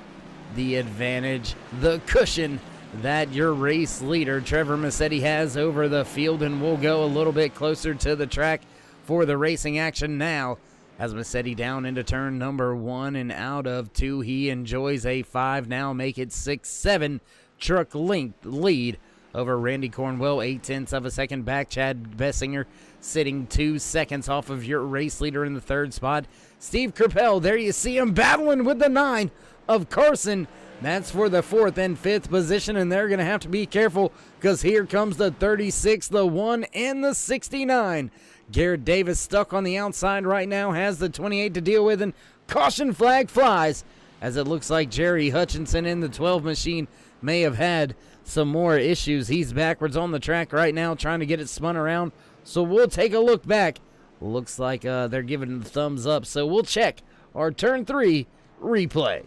[SPEAKER 1] the advantage, the cushion that your race leader Trevor Massetti has over the field, and we'll go a little bit closer to the track for the racing action now. As Massetti down into turn number 1 and out of 2, he enjoys a 5 now, make it 6-7 truck length lead over Randy Cornwell, 0.8 of a second back. Chad Biesinger sitting 2 seconds off of your race leader in the third spot. Steve Crapell, there you see him battling with the 9 of Carson. That's for the 4th and 5th position, and they're going to have to be careful because here comes the 36, the 1, and the 69. Garrett Davis stuck on the outside right now, has the 28 to deal with, and caution flag flies as it looks like Jerry Hutchinson in the 12 machine may have had some more issues. He's backwards on the track right now trying to get it spun around, so we'll take a look back. Looks like they're giving the thumbs up, so we'll check our turn 3 replay.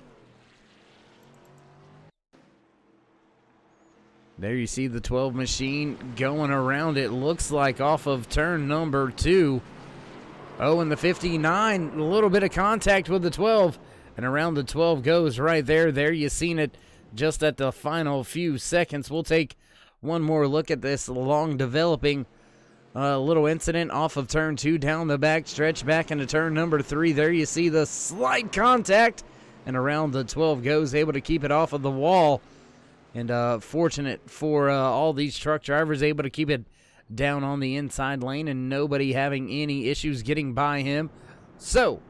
[SPEAKER 1] There you see the 12 machine going around, it looks like off of turn number 2. Oh, and the 59, a little bit of contact with the 12, and around the 12 goes right there. There you seen it just at the final few seconds. We'll take one more look at this long developing little incident off of turn 2 down the back stretch back into turn number 3. There you see the slight contact, and around the 12 goes, able to keep it off of the wall. And fortunate for all these truck drivers, able to keep it down on the inside lane and nobody having any issues getting by him. So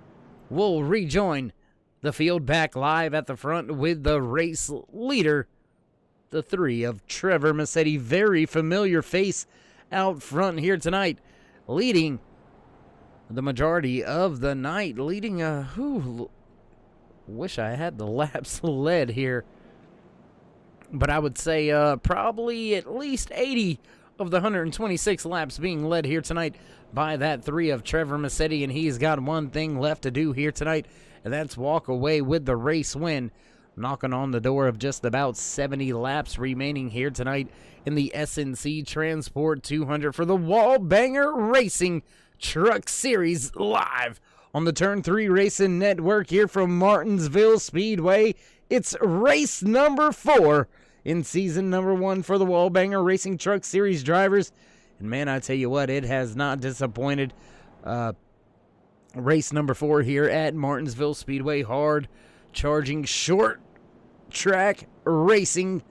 [SPEAKER 1] we'll rejoin the field back live at the front with the race leader, the 3 of Trevor Massetti. Very familiar face out front here tonight, leading the majority of the night. Leading wish I had the laps led here, but I would say probably at least 80 of the 126 laps being led here tonight by that 3 of Trevor Massetti, and he's got one thing left to do here tonight, and that's walk away with the race win, knocking on the door of just about 70 laps remaining here tonight in the SNC Transport 200 for the WallBanger Racing Truck Series, live on the Turn 3 Racing Network here from Martinsville Speedway. It's race number 4 in season number 1 for the WallBanger Racing Truck Series drivers. And man, I tell you what, it has not disappointed. Race number 4 here at Martinsville Speedway. Hard charging, short track racing,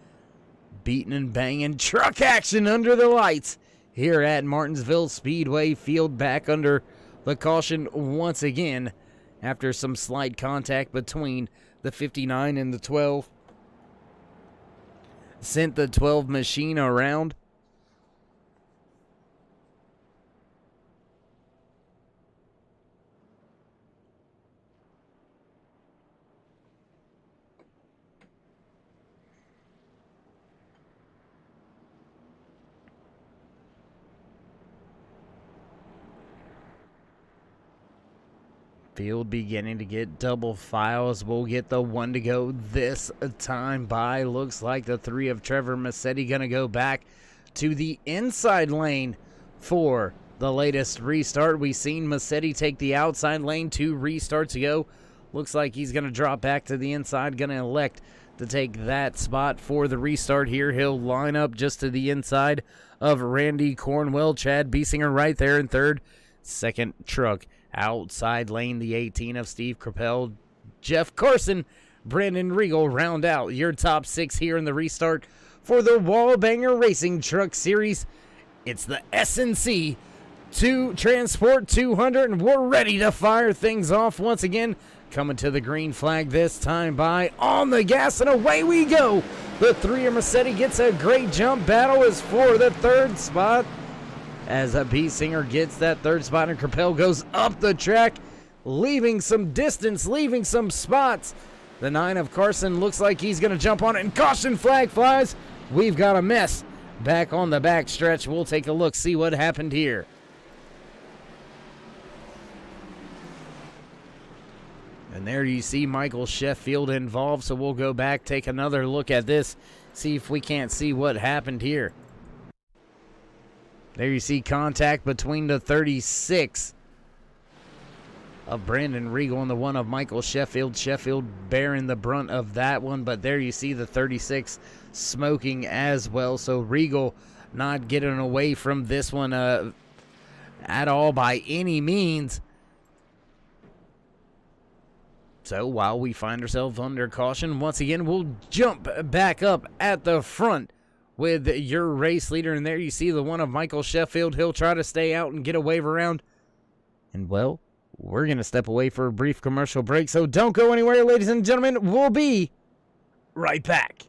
[SPEAKER 1] beating and banging truck action under the lights here at Martinsville Speedway. Field back under the caution once again after some slight contact between the 59 and the 12. Sent the 12 machine around. Field beginning to get double files. We'll get the 1 to go this time by. Looks like the 3 of Trevor Massetti going to go back to the inside lane for the latest restart. We've seen Massetti take the outside lane, 2 restarts ago. Looks like he's going to drop back to the inside, going to elect to take that spot for the restart here. He'll line up just to the inside of Randy Cornwell. Chad Biesinger right there in third. Second truck outside lane, the 18 of Steve Crapell. Jeff Carson, Brandon Regal round out your top 6 here in the restart for the WallBanger Racing Truck Series. It's the SNC to Transport 200, and we're ready to fire things off once again. Coming to the green flag this time by On the Gas, and away we go. The 3 of Mercedes gets a great jump. Battle is for the 3rd spot as a B Singer gets that 3rd spot, and Capel goes up the track, leaving some distance, leaving some spots. The 9 of Carson looks like he's going to jump on it, and caution flag flies. We've got a mess back on the back stretch. We'll take a look, see what happened here. And there you see Michael Sheffield involved, so we'll go back, take another look at this, see if we can't see what happened here. There you see contact between the 36 of Brandon Regal and the 1 of Michael Sheffield. Sheffield bearing the brunt of that one, but there you see the 36 smoking as well. So Regal not getting away from this one at all by any means. So while we find ourselves under caution, once again, we'll jump back up at the front with your race leader. And there you see the 1 of Michael Sheffield. He'll try to stay out and get a wave around. And, well, we're going to step away for a brief commercial break. So don't go anywhere, ladies and gentlemen. We'll be right back.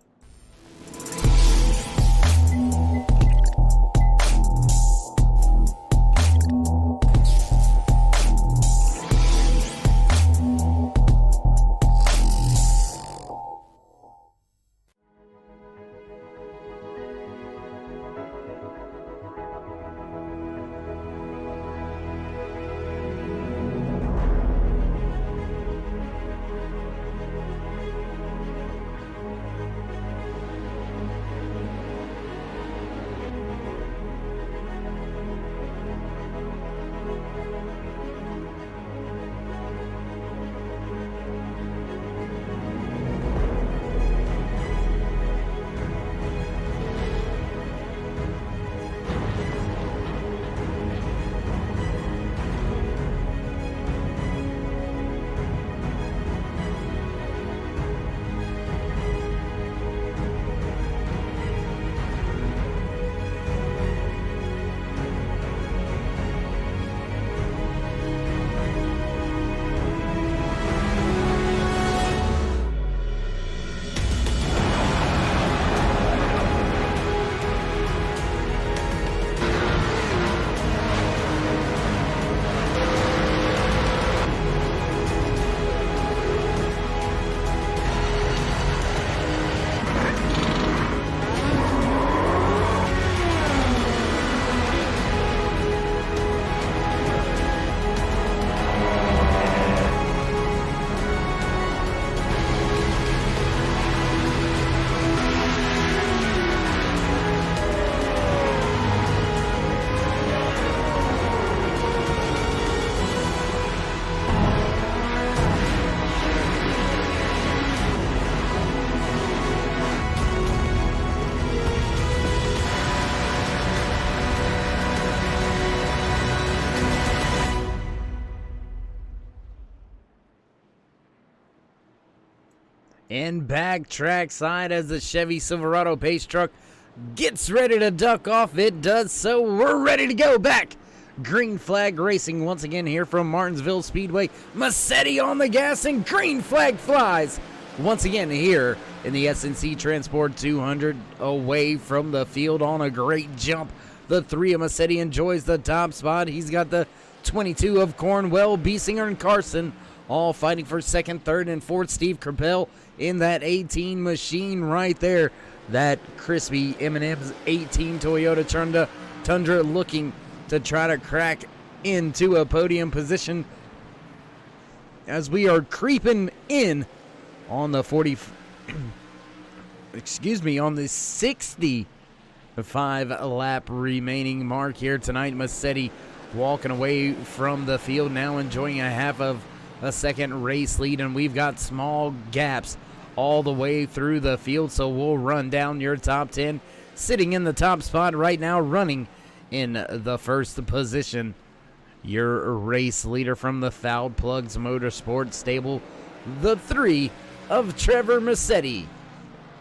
[SPEAKER 1] And back track side as the Chevy Silverado pace truck gets ready to duck off. It does so. We're ready to go back. Green flag racing once again here from Martinsville Speedway. Massetti on the gas and green flag flies. Once again here in the SNC Transport 200 away from the field on a great jump. The 3 of Massetti enjoys the top spot. He's got the 22 of Cornwell, Biesinger, and Carson all fighting for 2nd, 3rd, and 4th. Steve Capel in that 18 machine right there. That crispy M&M's 18 Toyota Tundra looking to try to crack into a podium position as we are creeping in on the on the 65 lap remaining mark here tonight. Massetti walking away from the field now, enjoying a half of a second race lead, and we've got small gaps all the way through the field, so we'll run down your top 10. Sitting in the top spot right now, running in the 1st position, your race leader from the Fouled Plugs Motorsports stable, the 3 of Trevor Massetti.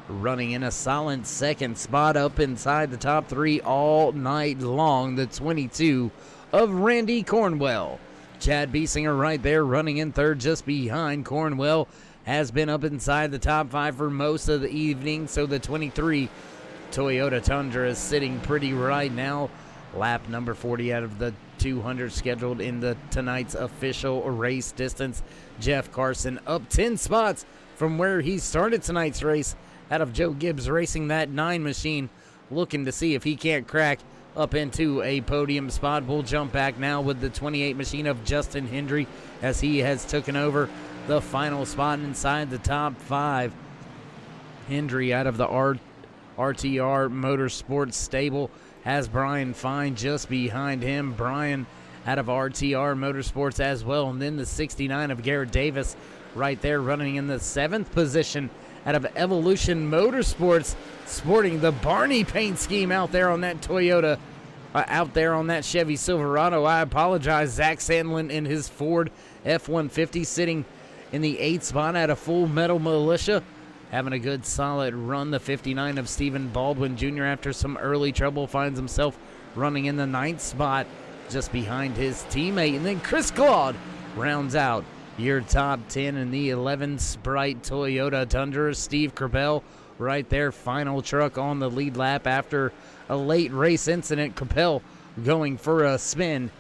[SPEAKER 1] Running in a solid 2nd spot up inside the top 3 all night long, the 22 of Randy Cornwell. Chad Biesinger right there running in third just behind. Cornwell has been up inside the top 5 for most of the evening, so the 23 Toyota Tundra is sitting pretty right now. Lap number 40 out of the 200 scheduled in the tonight's official race distance. Jeff Carson up 10 spots from where he started tonight's race out of Joe Gibbs Racing, that 9 machine, looking to see if he can't crack up into a podium spot. We'll jump back now with the 28 machine of Justin Hendry as he has taken over the final spot inside the top 5. Hendry out of the RTR Motorsports stable has Brian Fine just behind him. Brian out of RTR Motorsports as well. And then the 69 of Garrett Davis right there running in the 7th position out of Evolution Motorsports, sporting the Barney paint scheme out there on that Toyota, out there on that Chevy Silverado. I apologize. Zach Sandlin in his Ford F-150 sitting in the 8th spot out of Full Metal Militia, having a good solid run. The 59 of Stephen Baldwin Jr. after some early trouble finds himself running in the 9th spot just behind his teammate. And then Chris Claude rounds out your top 10 in the 11 Sprite Toyota Tundra. Steve Crabell right there, final truck on the lead lap after a late race incident. Crabell going for a spin,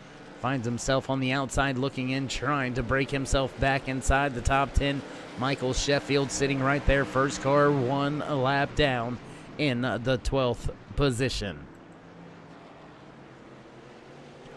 [SPEAKER 1] finds himself on the outside looking in, trying to break himself back inside the top 10. Michael Sheffield sitting right there, first car, 1 lap down in the 12th position.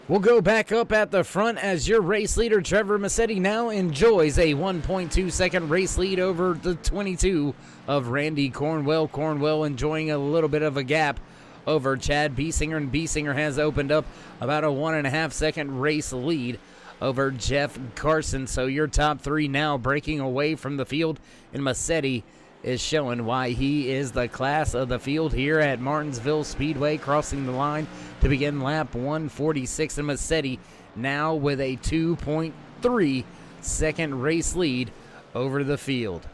[SPEAKER 1] We'll go back up at the front as your race leader, Trevor Massetti, now enjoys a 1.2 second race lead over the 22 of Randy Cornwell. Cornwell enjoying a little bit of a gap over Chad Biesinger, and Biesinger has opened up about a 1.5 second race lead over Jeff Carson. So your top 3 now breaking away from the field, and Massetti is showing why he is the class of the field here at Martinsville Speedway, crossing the line to begin lap 146. And Massetti now with a 2.3 second race lead over the field.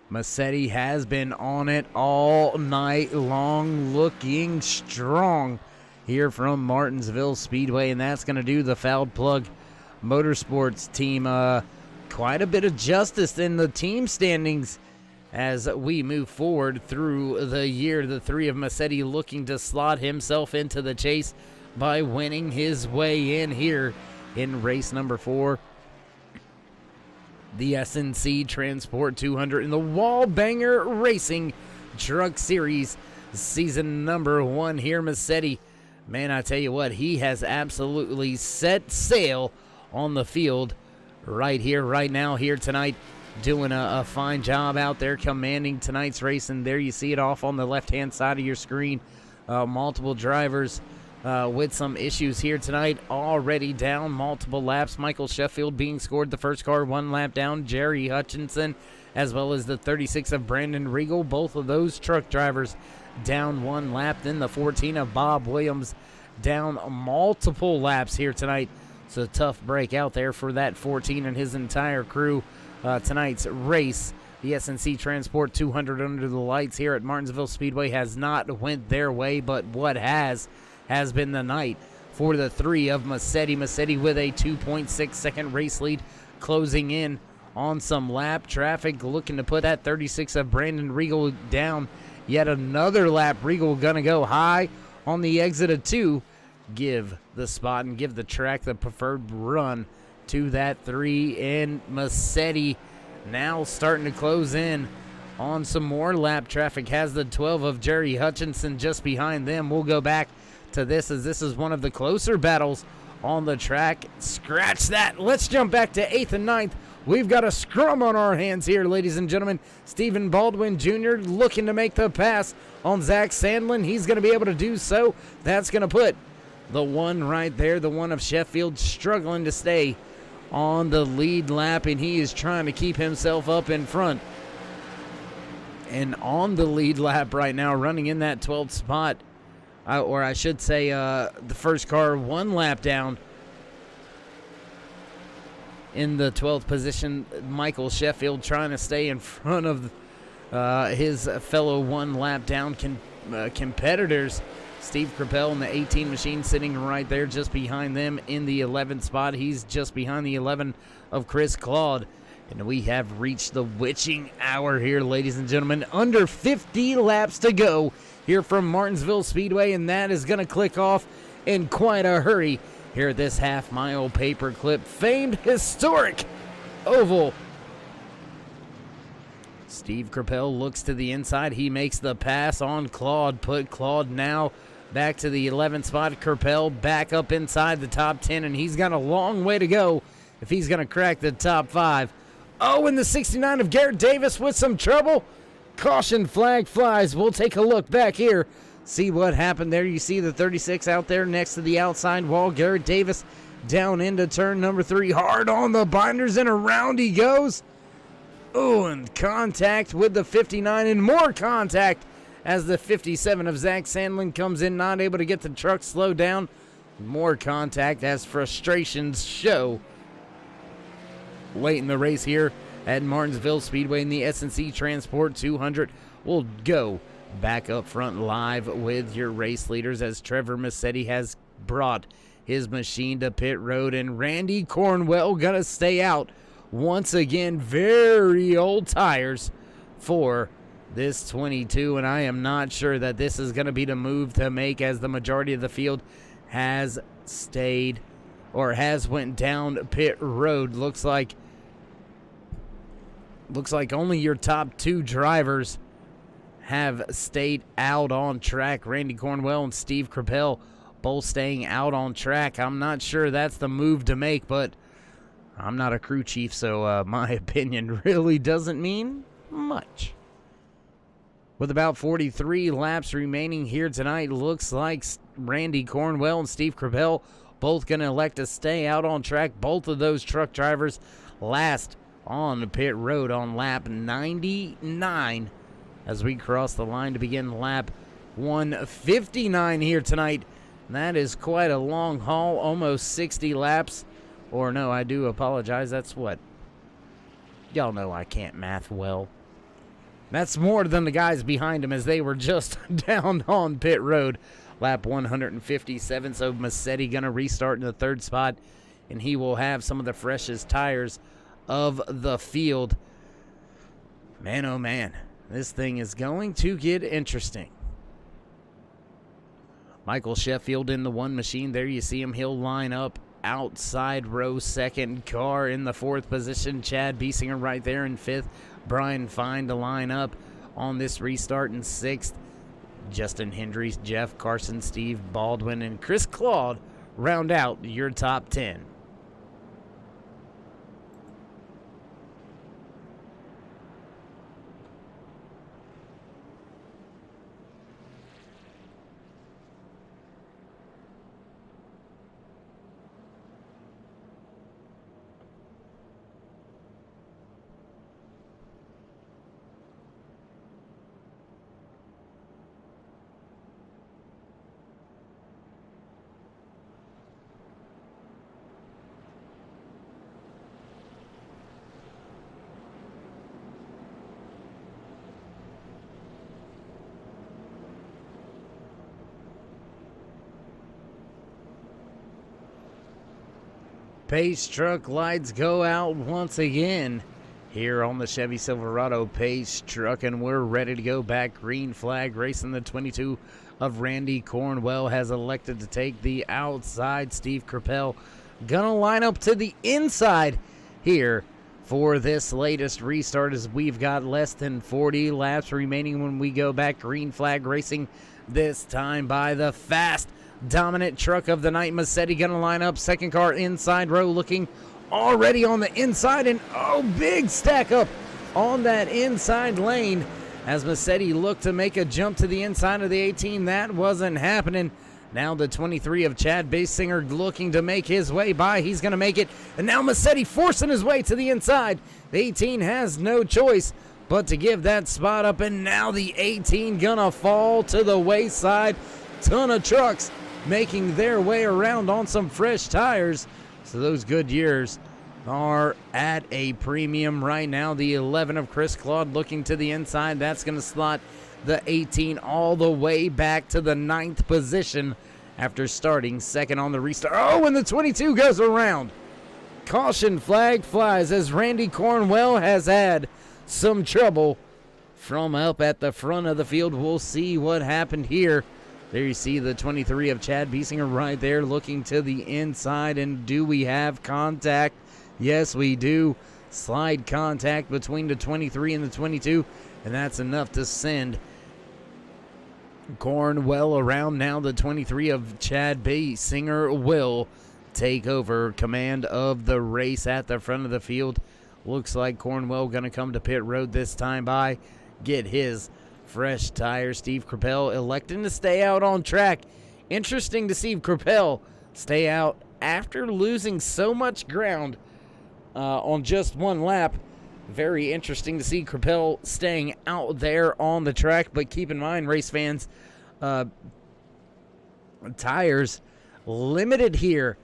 [SPEAKER 1] Massetti has been on it all night long, looking strong here from Martinsville Speedway, and that's going to do the Fouled Plug Motorsports team quite a bit of justice in the team standings as we move forward through the year. The 3 of Massetti looking to slot himself into the chase by winning his way in here in race number 4. The SNC Transport 200 in the WallBanger Racing Truck Series season number 1 here. Massetti, man, I tell you what, he has absolutely set sail on the field right here, right now, here tonight, doing a fine job out there commanding tonight's race. And there you see it off on the left-hand side of your screen. Multiple drivers with some issues here tonight, already down multiple laps. Michael Sheffield being scored, the first car, 1 lap down. Jerry Hutchinson, as well as the 36 of Brandon Regal, both of those truck drivers down 1 lap. Then the 14 of Bob Williams down multiple laps here tonight. It's a tough break out there for that 14 and his entire crew. Tonight's race, the SNC Transport 200 under the lights here at Martinsville Speedway, has not went their way, but what has been the night for the 3 of Massetti. Massetti with a 2.6 second race lead, closing in on some lap traffic, looking to put that 36 of Brandon Regal down. Yet another lap. Regal gonna go high on the exit of 2, give the spot and give the track the preferred run to that 3. And Massetti now starting to close in on some more lap traffic, has the 12 of Jerry Hutchinson just behind them. We'll go back to this as this is one of the closer battles on the track. Scratch that. Let's jump back to 8th and 9th. We've got a scrum on our hands here, ladies and gentlemen. Stephen Baldwin Jr. looking to make the pass on Zach Sandlin. He's going to be able to do so. That's going to put the 1 right there, the 1 of Sheffield, struggling to stay on the lead lap, and he is trying to keep himself up in front. And on the lead lap right now, running in that 12th spot, or I should say the first car 1 lap down in the 12th position. Michael Sheffield trying to stay in front of his fellow 1 lap down competitors. Steve Crapell in the 18 machine sitting right there just behind them in the 11th spot. He's just behind the 11 of Chris Claude. And we have reached the witching hour here, ladies and gentlemen. Under 50 laps to go here from Martinsville Speedway, and that is going to click off in quite a hurry here at this half-mile paperclip famed historic oval. Steve Crapell looks to the inside. He makes the pass on Claude. Put Claude now back to the 11th spot. Crapell back up inside the top 10, and he's got a long way to go if he's going to crack the top 5. Oh, and the 69 of Garrett Davis with some trouble. Caution flag flies. We'll take a look back here, see what happened there. You see the 36 out there next to the outside wall. Garrett Davis down into turn number 3. Hard on the binders, and around he goes. Oh, and contact with the 59, and more contact as the 57 of Zach Sandlin comes in, not able to get the truck slowed down. More contact as frustrations show late in the race here at Martinsville Speedway. In the S&C Transport 200 will go back up front live with your race leaders as Trevor Massetti has brought his machine to pit road, and Randy Cornwell gonna stay out once again. Very old tires for this 22, and I am not sure that this is going to be the move to make, as the majority of the field has stayed or has went down pit road. Looks like only your top 2 drivers have stayed out on track. Randy Cornwell and Steve Crapell both staying out on track. I'm not sure that's the move to make, but I'm not a crew chief, so my opinion really doesn't mean much. With about 43 laps remaining here tonight, looks like Randy Cornwell and Steve Crapell both going to elect to stay out on track. Both of those truck drivers last on the pit road on lap 99 as we cross the line to begin lap 159 here tonight. That is quite a long haul, almost 60 laps. Or no, I do apologize. That's what? Y'all know I can't math well. That's more than the guys behind him as they were just down on pit road. Lap 157, so Massetti going to restart in the 3rd spot, and he will have some of the freshest tires of the field. Man, oh man, this thing is going to get interesting. Michael Sheffield in the 1 machine. There you see him. He'll line up outside row 2nd car in the 4th position. Chad Biesinger right there in 5th. Brian Fine to line up on this restart in 6th. Justin Hendries, Jeff Carson, Steve Baldwin, and Chris Claude round out your top 10. Pace truck lights go out once again here on the Chevy Silverado Pace truck, and we're ready to go back. Green flag racing. The 22 of Randy Cornwell has elected to take the outside. Steve Crapell gonna line up to the inside here for this latest restart, as we've got less than 40 laps remaining when we go back. Green flag racing this time by the fast dominant truck of the night. Massetti gonna line up 2nd car inside row, looking already on the inside, and oh, big stack up on that inside lane as Massetti looked to make a jump to the inside of the 18. That wasn't happening. Now the 23 of Chad Biesinger looking to make his way by. He's gonna make it, and now Massetti forcing his way to the inside. The 18 has no choice but to give that spot up, and now the 18 gonna fall to the wayside. Ton of trucks making their way around on some fresh tires, so those Goodyears are at a premium right now. The 11 of Chris Claude looking to the inside. That's going to slot the 18 all the way back to the 9th position after starting second on the restart. Oh, and the 22 goes around. Caution flag flies as Randy Cornwell has had some trouble from up at the front of the field. We'll see what happened here. There you see the 23 of Chad Biesinger right there looking to the inside. And do we have contact? Yes, we do. Slide contact between the 23 and the 22. And that's enough to send Cornwell around. Now the 23 of Chad Biesinger will take over command of the race at the front of the field. Looks like Cornwell going to come to pit road this time by, get his fresh tire. Steve Crapell electing to stay out on track. Interesting to see Crapell stay out after losing so much ground on just one lap. Very interesting to see Crapell staying out there on the track. But keep in mind, race fans, tires limited here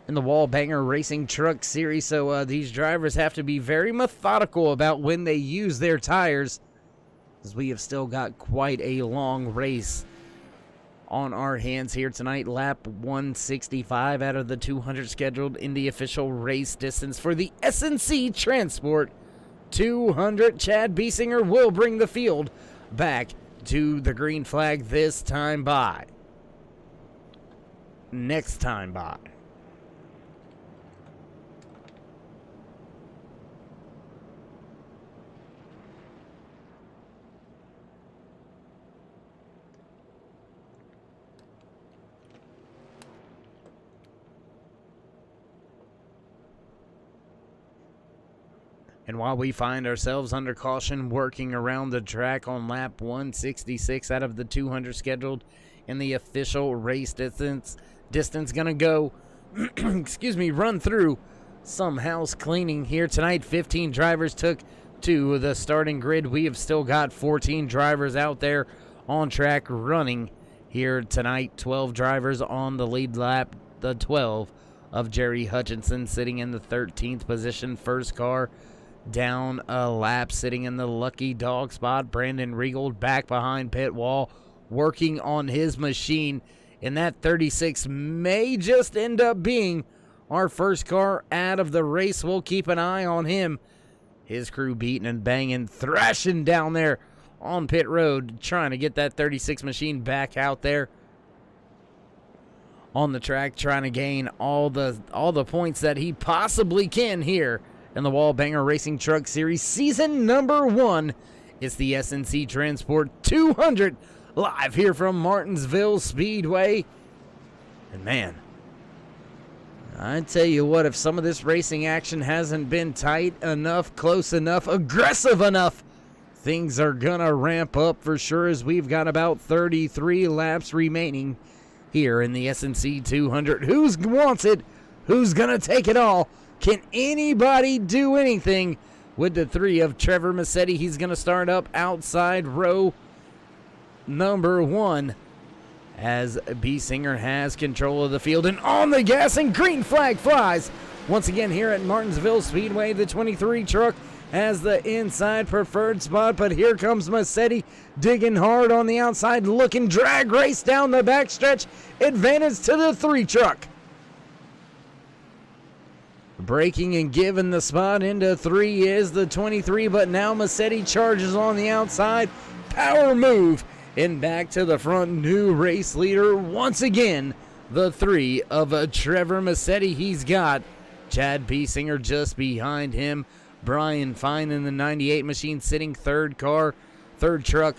[SPEAKER 1] in the WallBanger Racing Truck Series. So these drivers have to be very methodical about when they use their tires, as we have still got quite a long race on our hands here tonight. Lap 165 out of the 200 scheduled in the official race distance for the SNC Transport 200. Chad Biesinger will bring the field back to the green flag this time by. Next time by. And while we find ourselves under caution working around the track on lap 166 out of the 200 scheduled in the official race distance gonna go, run through some house cleaning here tonight. 15 drivers took to the starting grid. We have still got 14 drivers out there on track running here tonight. 12 drivers on the lead lap, the 12 of Jerry Hutchinson sitting in the 13th position. First car down a lap, sitting in the lucky dog spot. Brandon Regal back behind pit wall, working on his machine. And that 36 may just end up being our first car out of the race. We'll keep an eye on him. His crew beating and banging, thrashing down there on pit road, trying to get that 36 machine back out there on the track, trying to gain all the points that he possibly can here in the WallBanger Racing Truck Series season number 1. It's the SNC Transport 200 live here from Martinsville Speedway. And man, I tell you what, if some of this racing action hasn't been tight enough, close enough, aggressive enough, things are gonna ramp up for sure, as we've got about 33 laps remaining here in the SNC 200. Who wants it? Who's gonna take it all? Can anybody do anything with the 3 of Trevor Massetti? He's going to start up outside row number 1 as Biesinger has control of the field and on the gas, and green flag flies once again here at Martinsville Speedway. The 23 truck has the inside preferred spot, but here comes Massetti digging hard on the outside, looking drag race down the backstretch. Advantage to the 3 truck. Breaking and giving the spot into 3 is the 23, but now Massetti charges on the outside. Power move and back to the front. New race leader once again, the 3 of Trevor Massetti. He's got Chad Biesinger just behind him. Brian Fine in the 98 machine sitting third truck.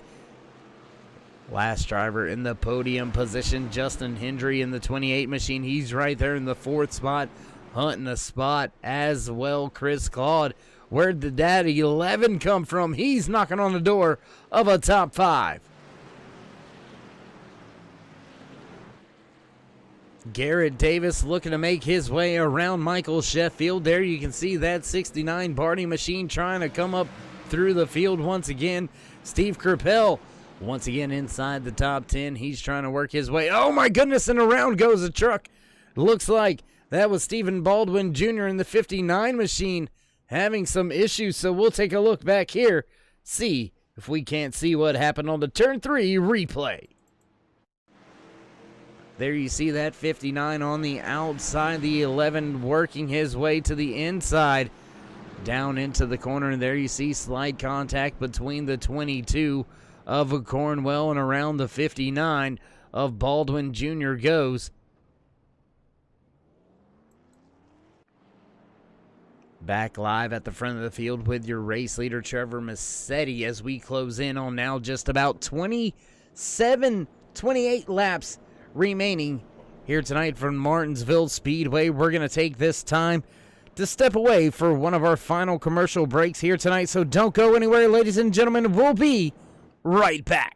[SPEAKER 1] Last driver in the podium position, Justin Hendry in the 28 machine. He's right there in the 4th spot, hunting a spot as well. Chris Claude, where did that 11 come from? He's knocking on the door of a top 5. Garrett Davis looking to make his way around Michael Sheffield. There you can see that 69 Barney machine trying to come up through the field once again. Steve Crapell once again inside the top 10. He's trying to work his way. Oh my goodness, and around goes the truck. Looks like that was Stephen Baldwin Jr. in the 59 machine having some issues. So we'll take a look back here, see if we can't see what happened on the turn 3 replay. There you see that 59 on the outside, the 11 working his way to the inside, down into the corner, and there you see slight contact between the 22 of Cornwell and around the 59 of Baldwin Jr. goes. Back live at the front of the field with your race leader, Trevor Massetti, as we close in on now just about 28 laps remaining here tonight from Martinsville Speedway. We're going to take this time to step away for one of our final commercial breaks here tonight, so don't go anywhere, ladies and gentlemen. We'll be right back.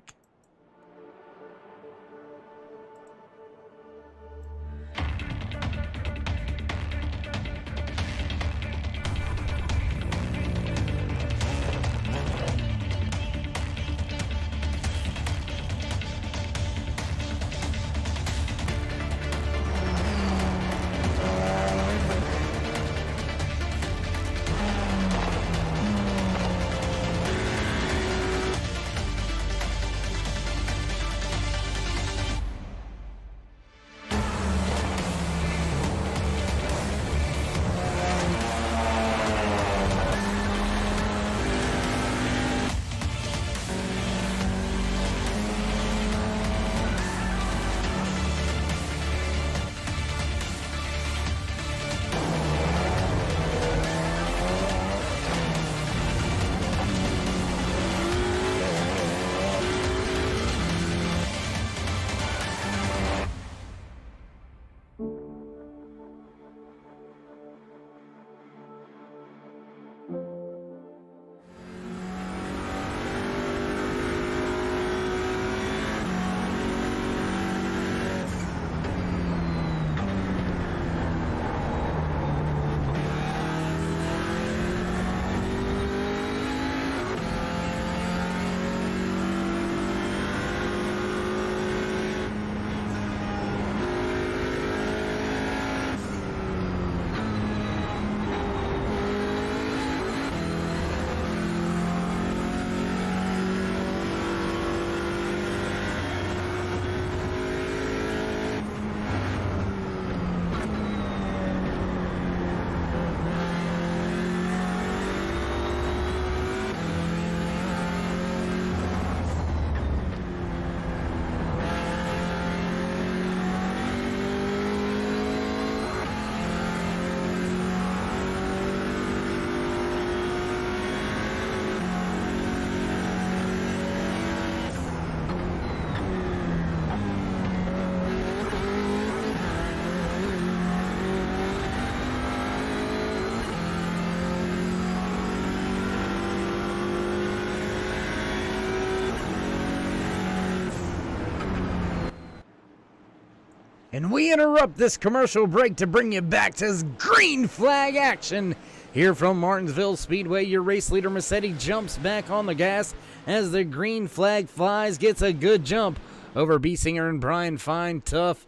[SPEAKER 1] And we interrupt this commercial break to bring you back to green flag action here from Martinsville Speedway. Your race leader, Massetti, jumps back on the gas as the green flag flies, gets a good jump over Biesinger and Brian Fine. Tough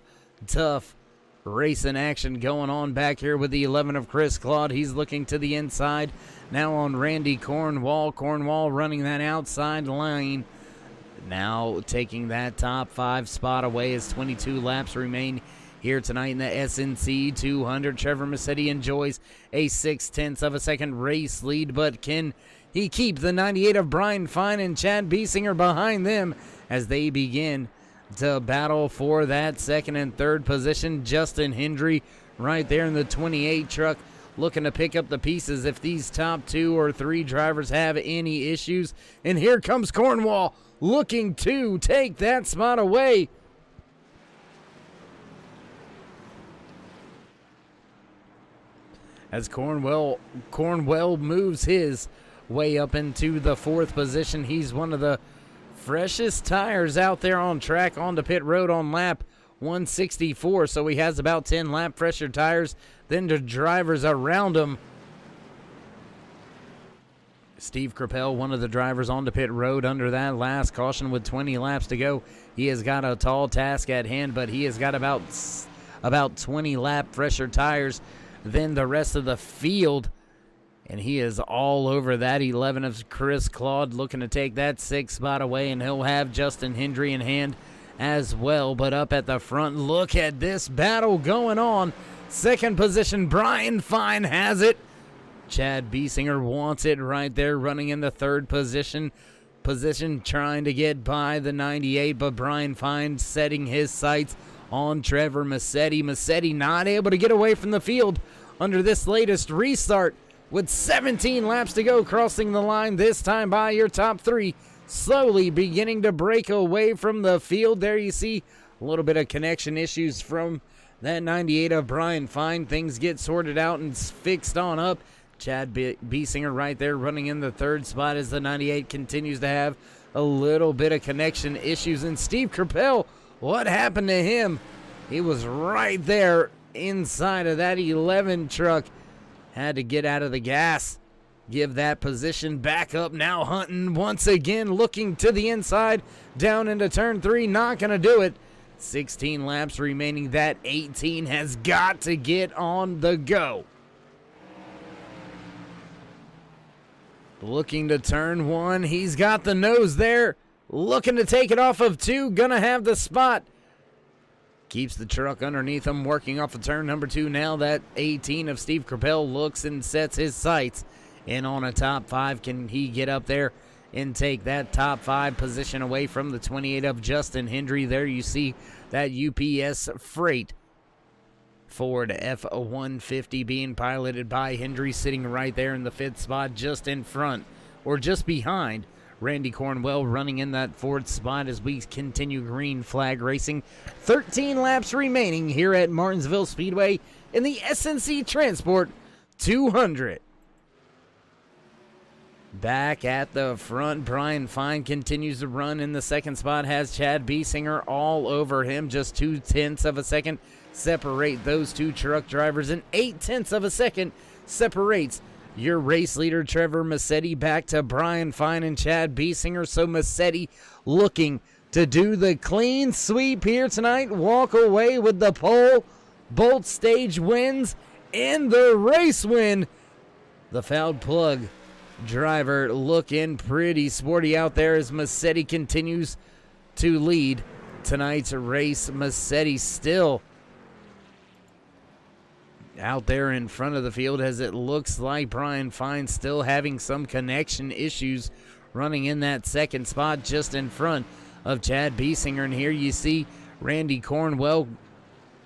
[SPEAKER 1] racing action going on back here with the 11 of Chris Claude. He's looking to the inside now on Randy Cornwall. Cornwall running that outside lane. Now taking that top 5 spot away as 22 laps remain here tonight in the SNC 200. Trevor Massetti enjoys a 0.6 of a second race lead, but can he keep the 98 of Brian Fine and Chad Biesinger behind them as they begin to battle for that second and third position? Justin Hendry right there in the 28 truck looking to pick up the pieces if these top 2 or 3 drivers have any issues. And here comes Cornwall looking to take that spot away. As Cornwell moves his way up into the 4th position. He's one of the freshest tires out there on track onto pit road on lap 164, so he has about 10 lap fresher tires than the drivers around him. Steve Crapell, one of the drivers onto pit road under that last caution with 20 laps to go. He has got a tall task at hand, but he has got about 20 lap fresher tires than the rest of the field And he is all over that 11 of Chris Claude, looking to take that 6th spot away, and he'll have Justin Hendry in hand as well. But up at the front, look at this battle going on. 2nd position, Brian Fine has it. Chad Biesinger wants it right there, running in the 3rd position, trying to get by the 98, but Brian Fine setting his sights on Trevor Massetti. Massetti not able to get away from the field under this latest restart, with 17 laps to go, crossing the line this time by your top 3, slowly beginning to break away from the field. There you see a little bit of connection issues from that 98 of Brian Fine. Things get sorted out and fixed on up. Chad Biesinger right there running in the 3rd spot as the 98 continues to have a little bit of connection issues. And Steve Kerpel, what happened to him? He was right there inside of that 11 truck. Had to get out of the gas, give that position back up. Now Hunting once again looking to the inside, down into turn 3, not going to do it. 16 laps remaining. That 18 has got to get on the go. Looking to turn 1. He's got the nose there. Looking to take it off of 2. Gonna have the spot. Keeps the truck underneath him, working off of turn number 2. Now that 18 of Steve Kerpel looks and sets his sights in on a top 5. Can he get up there and take that top 5 position away from the 28 of Justin Hendry? There you see that UPS Freight Ford F-150 being piloted by Hendry, sitting right there in the 5th spot, just in front or just behind Randy Cornwell, running in that 4th spot as we continue green flag racing. 13 laps remaining here at Martinsville Speedway in the SNC Transport 200. Back at the front, Brian Fine continues to run in the 2nd spot, has Chad Biesinger all over him. Just 0.2 of a second separate those 2 truck drivers, and 0.8 of a second separates your race leader Trevor Massetti back to Brian Fine and Chad Biesinger. So Massetti looking to do the clean sweep here tonight, walk away with the pole. Both stage wins and the race win. The fouled plug driver looking pretty sporty out there as Massetti continues to lead tonight's race. Massetti still out there in front of the field, as it looks like Brian Fine still having some connection issues, running in that 2nd spot just in front of Chad Biesinger. And here you see Randy Cornwell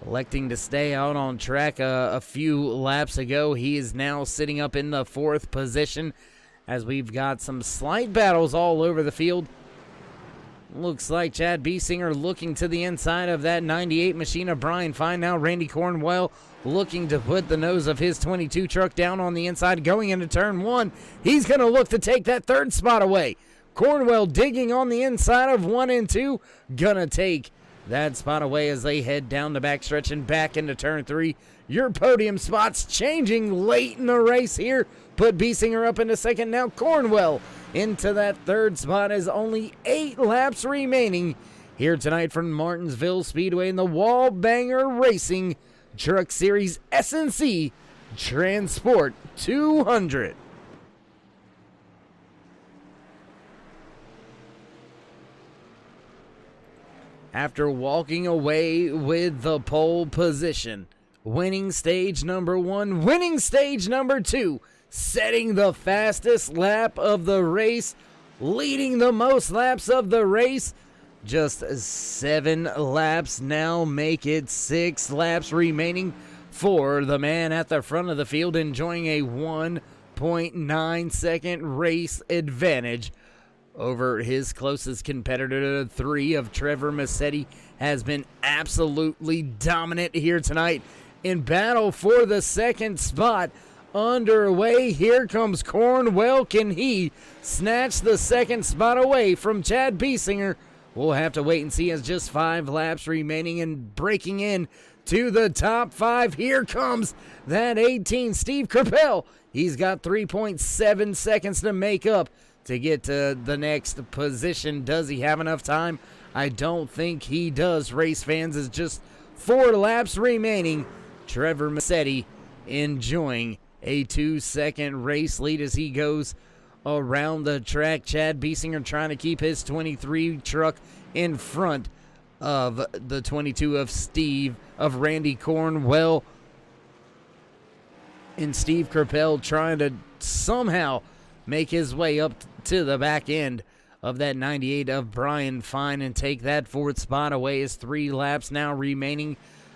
[SPEAKER 1] electing to stay out on track a few laps ago. He is now sitting up in the 4th position as we've got some slight battles all over the field. Looks like Chad Biesinger looking to the inside of that 98 machine of Brian Fine. Now Randy Cornwell looking to put the nose of his 22 truck down on the inside, going into turn 1. He's going to look to take that 3rd spot away. Cornwell digging on the inside of 1 and 2. Gonna take that spot away as they head down the backstretch and back into turn 3. Your podium spots changing late in the race here. Put Biesinger up into 2nd. Now Cornwell into that 3rd spot as only 8 laps remaining here tonight from Martinsville Speedway in the WallBanger Racing Truck Series SNC Transport 200. After walking away with the pole position, winning stage number 1, winning stage number 2, setting the fastest lap of the race, leading the most laps of the race. Just 7 laps now make it 6 laps remaining for the man at the front of the field, enjoying a 1.9 second race advantage over his closest competitor. 3 of Trevor Massetti has been absolutely dominant here tonight in battle for the 2nd spot. Underway, here comes Cornwell. Can he snatch the 2nd spot away from Chad Biesinger? We'll have to wait and see, as just 5 laps remaining, and breaking in to the top 5. Here comes that 18, Steve Kerpel. He's got 3.7 seconds to make up to get to the next position. Does he have enough time? I don't think he does, race fans, as just 4 laps remaining. Trevor Massetti enjoying a 2-second race lead as he goes around the track. Chad Biesinger trying to keep his 23 truck in front of the 22 of Randy Cornwell. And Steve Kerpel trying to somehow make his way up to the back end of that 98 of Brian Fine and take that fourth spot away as 3 laps now remaining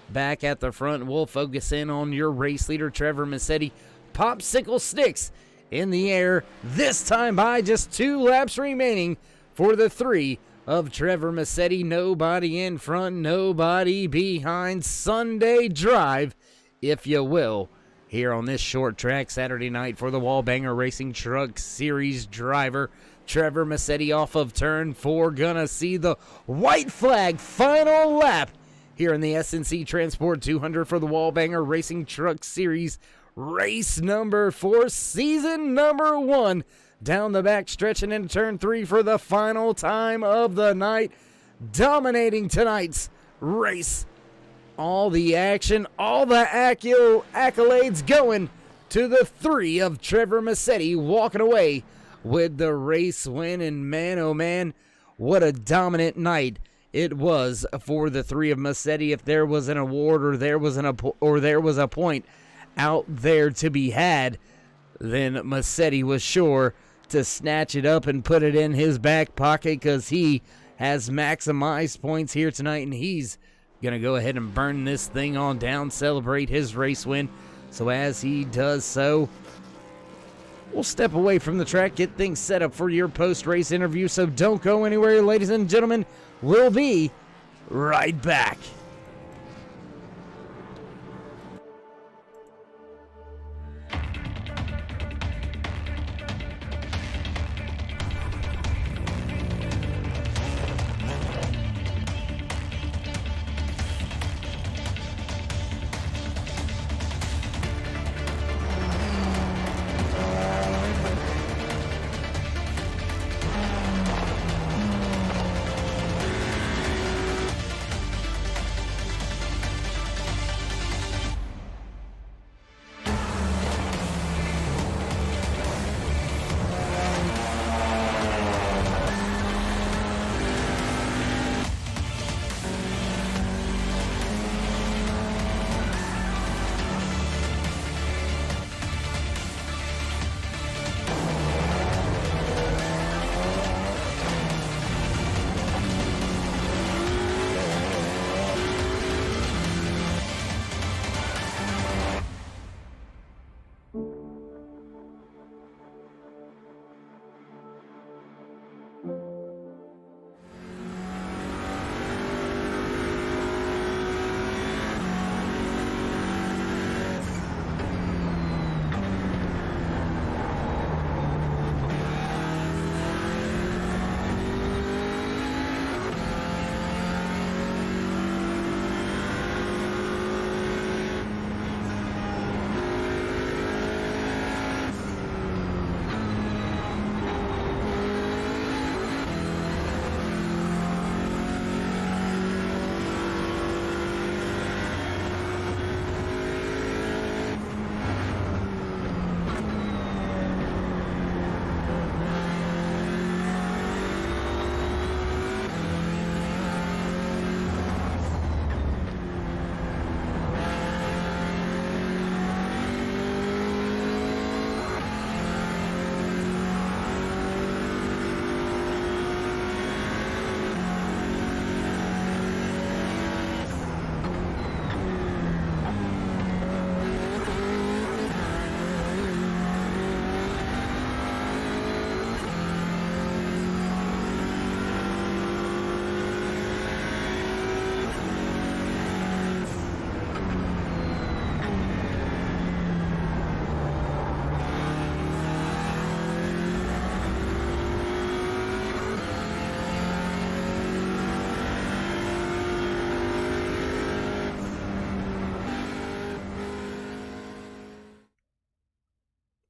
[SPEAKER 1] back at the front. We'll focus in on your race leader, Trevor Massetti. Popsicle sticks in the air, this time by just 2 laps remaining for the 3 of Trevor Massetti. Nobody in front, nobody behind. Sunday drive, if you will, here on this short track Saturday night for the WallBanger Racing Truck Series driver Trevor Massetti off of turn 4. Gonna see the white flag final lap here in the SNC Transport 200 for the WallBanger Racing Truck Series race number 4, season number 1. Down the back stretch and into turn 3 for the final time of the night. Dominating tonight's race. All the action, all the accolades going to the 3 of Trevor Massetti, walking away with the race win. And man, oh man, what a dominant night it was for the 3 of Massetti. If there was an award or there was a point out there to be had, then Massetti was sure to snatch it up and put it in his back pocket, because he has maximized points here tonight, and he's going to go ahead and burn this thing on down, celebrate his race win. So as he does so, we'll step away from the track, get things set up for your post-race interview. So don't go anywhere, ladies and gentlemen. We'll be right back.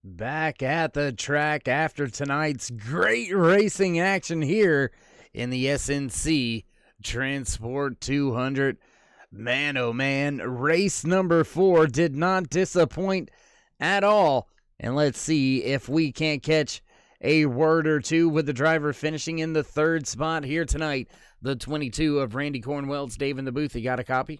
[SPEAKER 1] Back at the track after tonight's great racing action here in the SNC Transport 200. Man, oh man, race number 4 did not disappoint at all. And let's see if we can't catch a word or two with the driver finishing in the third spot here tonight. The 22 of Randy Cornwell's Dave in the booth. You got a copy?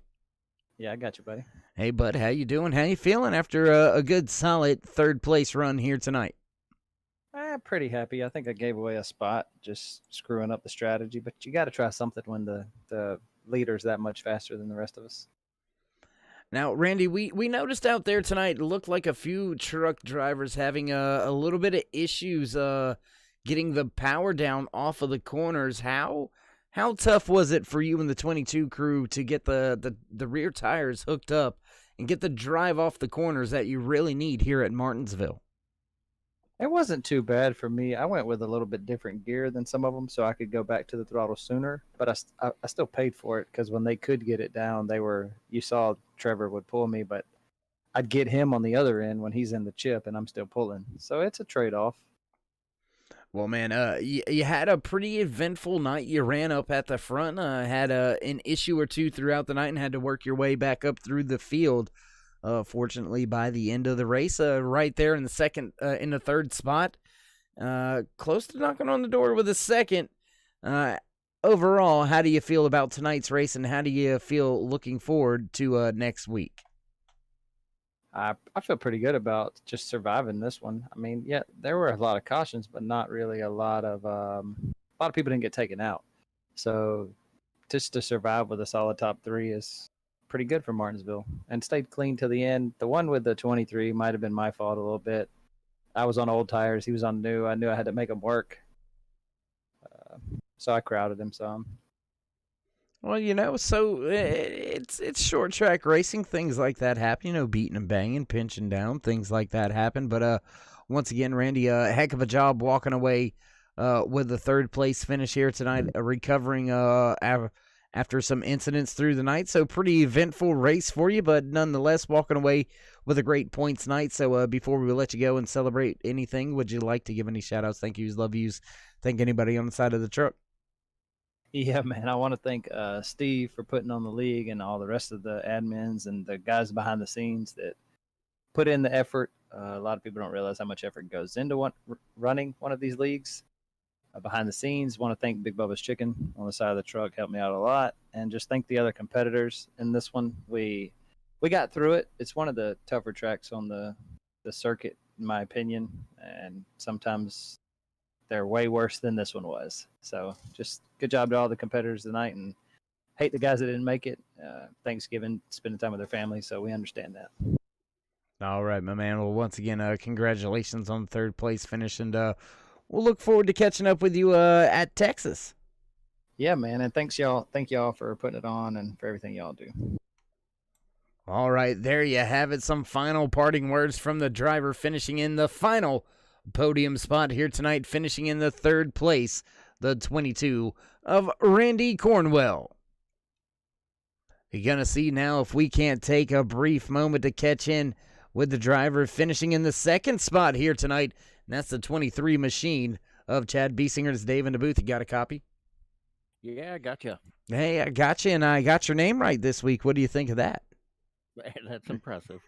[SPEAKER 4] Yeah, I got you, buddy.
[SPEAKER 1] Hey, bud, how you doing? How you feeling after a good, solid third place run here tonight?
[SPEAKER 4] I'm pretty happy. I think I gave away a spot, just screwing up the strategy. But you got to try something when the leader's that much faster than the rest of us.
[SPEAKER 1] Now, Randy, we noticed out there tonight, it looked like a few truck drivers having a little bit of issues getting the power down off of the corners. How tough was it for you and the 22 crew to get the rear tires hooked up and get the drive off the corners that you really need here at Martinsville?
[SPEAKER 4] It wasn't too bad for me. I went with a little bit different gear than some of them, so I could go back to the throttle sooner. But I still paid for it because when they could get it down, they were. You saw Trevor would pull me, but I'd get him on the other end when he's in the chip, and I'm still pulling. So it's a trade off.
[SPEAKER 1] Well, man, you had a pretty eventful night. You ran up at the front, had an issue or two throughout the night, and had to work your way back up through the field. Fortunately, by the end of the race, right there in the third spot, close to knocking on the door with a second. Overall, how do you feel about tonight's race, and how do you feel looking forward to next week?
[SPEAKER 4] I feel pretty good about just surviving this one. I mean, yeah, there were a lot of cautions, but not really a lot of people didn't get taken out. So just to survive with a solid top three is pretty good for Martinsville, and stayed clean to the end. The one with the 23 might have been my fault a little bit. I was on old tires. He was on new. I knew I had to make him work. So I crowded him some.
[SPEAKER 1] Well, so it's short track racing. Things like that happen. Beating and banging, pinching down, things like that happen. But once again, Randy, a heck of a job walking away with the third place finish here tonight, recovering after some incidents through the night. So pretty eventful race for you, but nonetheless walking away with a great points night. So before we let you go and celebrate anything, would you like to give any shout outs, thank yous, love yous, thank anybody on the side of the truck?
[SPEAKER 4] Yeah, man. I want to thank Steve for putting on the league and all the rest of the admins and the guys behind the scenes that put in the effort. A lot of people don't realize how much effort goes into running one of these leagues. Behind the scenes, want to thank Big Bubba's Chicken on the side of the truck, helped me out a lot, and just thank the other competitors in this one. We got through it. It's one of the tougher tracks on the circuit, in my opinion, and sometimes they're way worse than this one was. So just good job to all the competitors tonight, and hate the guys that didn't make it. Thanksgiving, spending time with their families, so we understand that.
[SPEAKER 1] All right, my man. Well, once again, congratulations on the third place finish, and we'll look forward to catching up with you at Texas.
[SPEAKER 4] Yeah, man, and thank y'all for putting it on and for everything y'all do.
[SPEAKER 1] All right, there you have it. Some final parting words from the driver finishing in the final podium spot here tonight, finishing in the third place, the 22 of Randy Cornwell. You're going to see now if we can't take a brief moment to catch in with the driver finishing in the second spot here tonight, and that's the 23 machine of Chad Biesinger's Dave in the booth. You got a copy?
[SPEAKER 5] Yeah, I got you.
[SPEAKER 1] Hey, I got you, and I got your name right this week. What do you think of that?
[SPEAKER 5] That's impressive.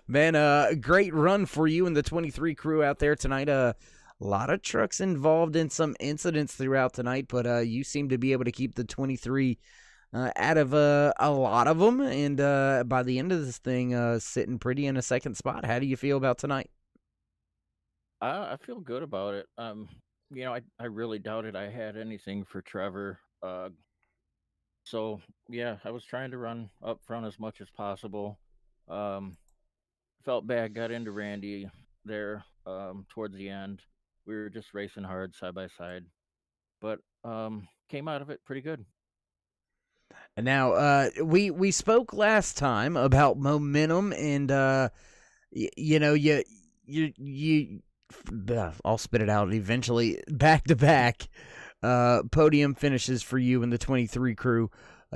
[SPEAKER 1] Man, great run for you and the 23 crew out there tonight. A lot of trucks involved in some incidents throughout tonight, but you seem to be able to keep the 23 out of a lot of them, and by the end of this thing, sitting pretty in a second spot. How do you feel about tonight?
[SPEAKER 5] I feel good about it. I really doubted I had anything for Trevor. So yeah, I was trying to run up front as much as possible. Um, Felt bad, got into Randy there towards the end. We were just racing hard side by side, but came out of it pretty good.
[SPEAKER 1] And now, we spoke last time about momentum, and you I'll spit it out eventually. Back to back podium finishes for you and the 23 crew.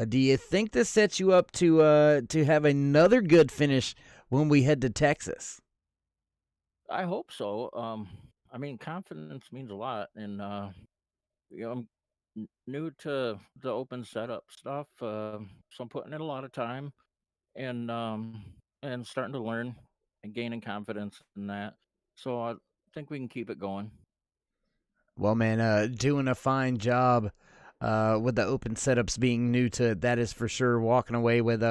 [SPEAKER 1] Do you think this sets you up to have another good finish when we head to Texas?
[SPEAKER 5] I hope so. I mean, confidence means a lot, and I'm new to the open setup stuff, so I'm putting in a lot of time and starting to learn. gaining confidence in that. So I think we can keep it going.
[SPEAKER 1] Well, man, doing a fine job with the open setups being new to it. That is for sure. Walking away with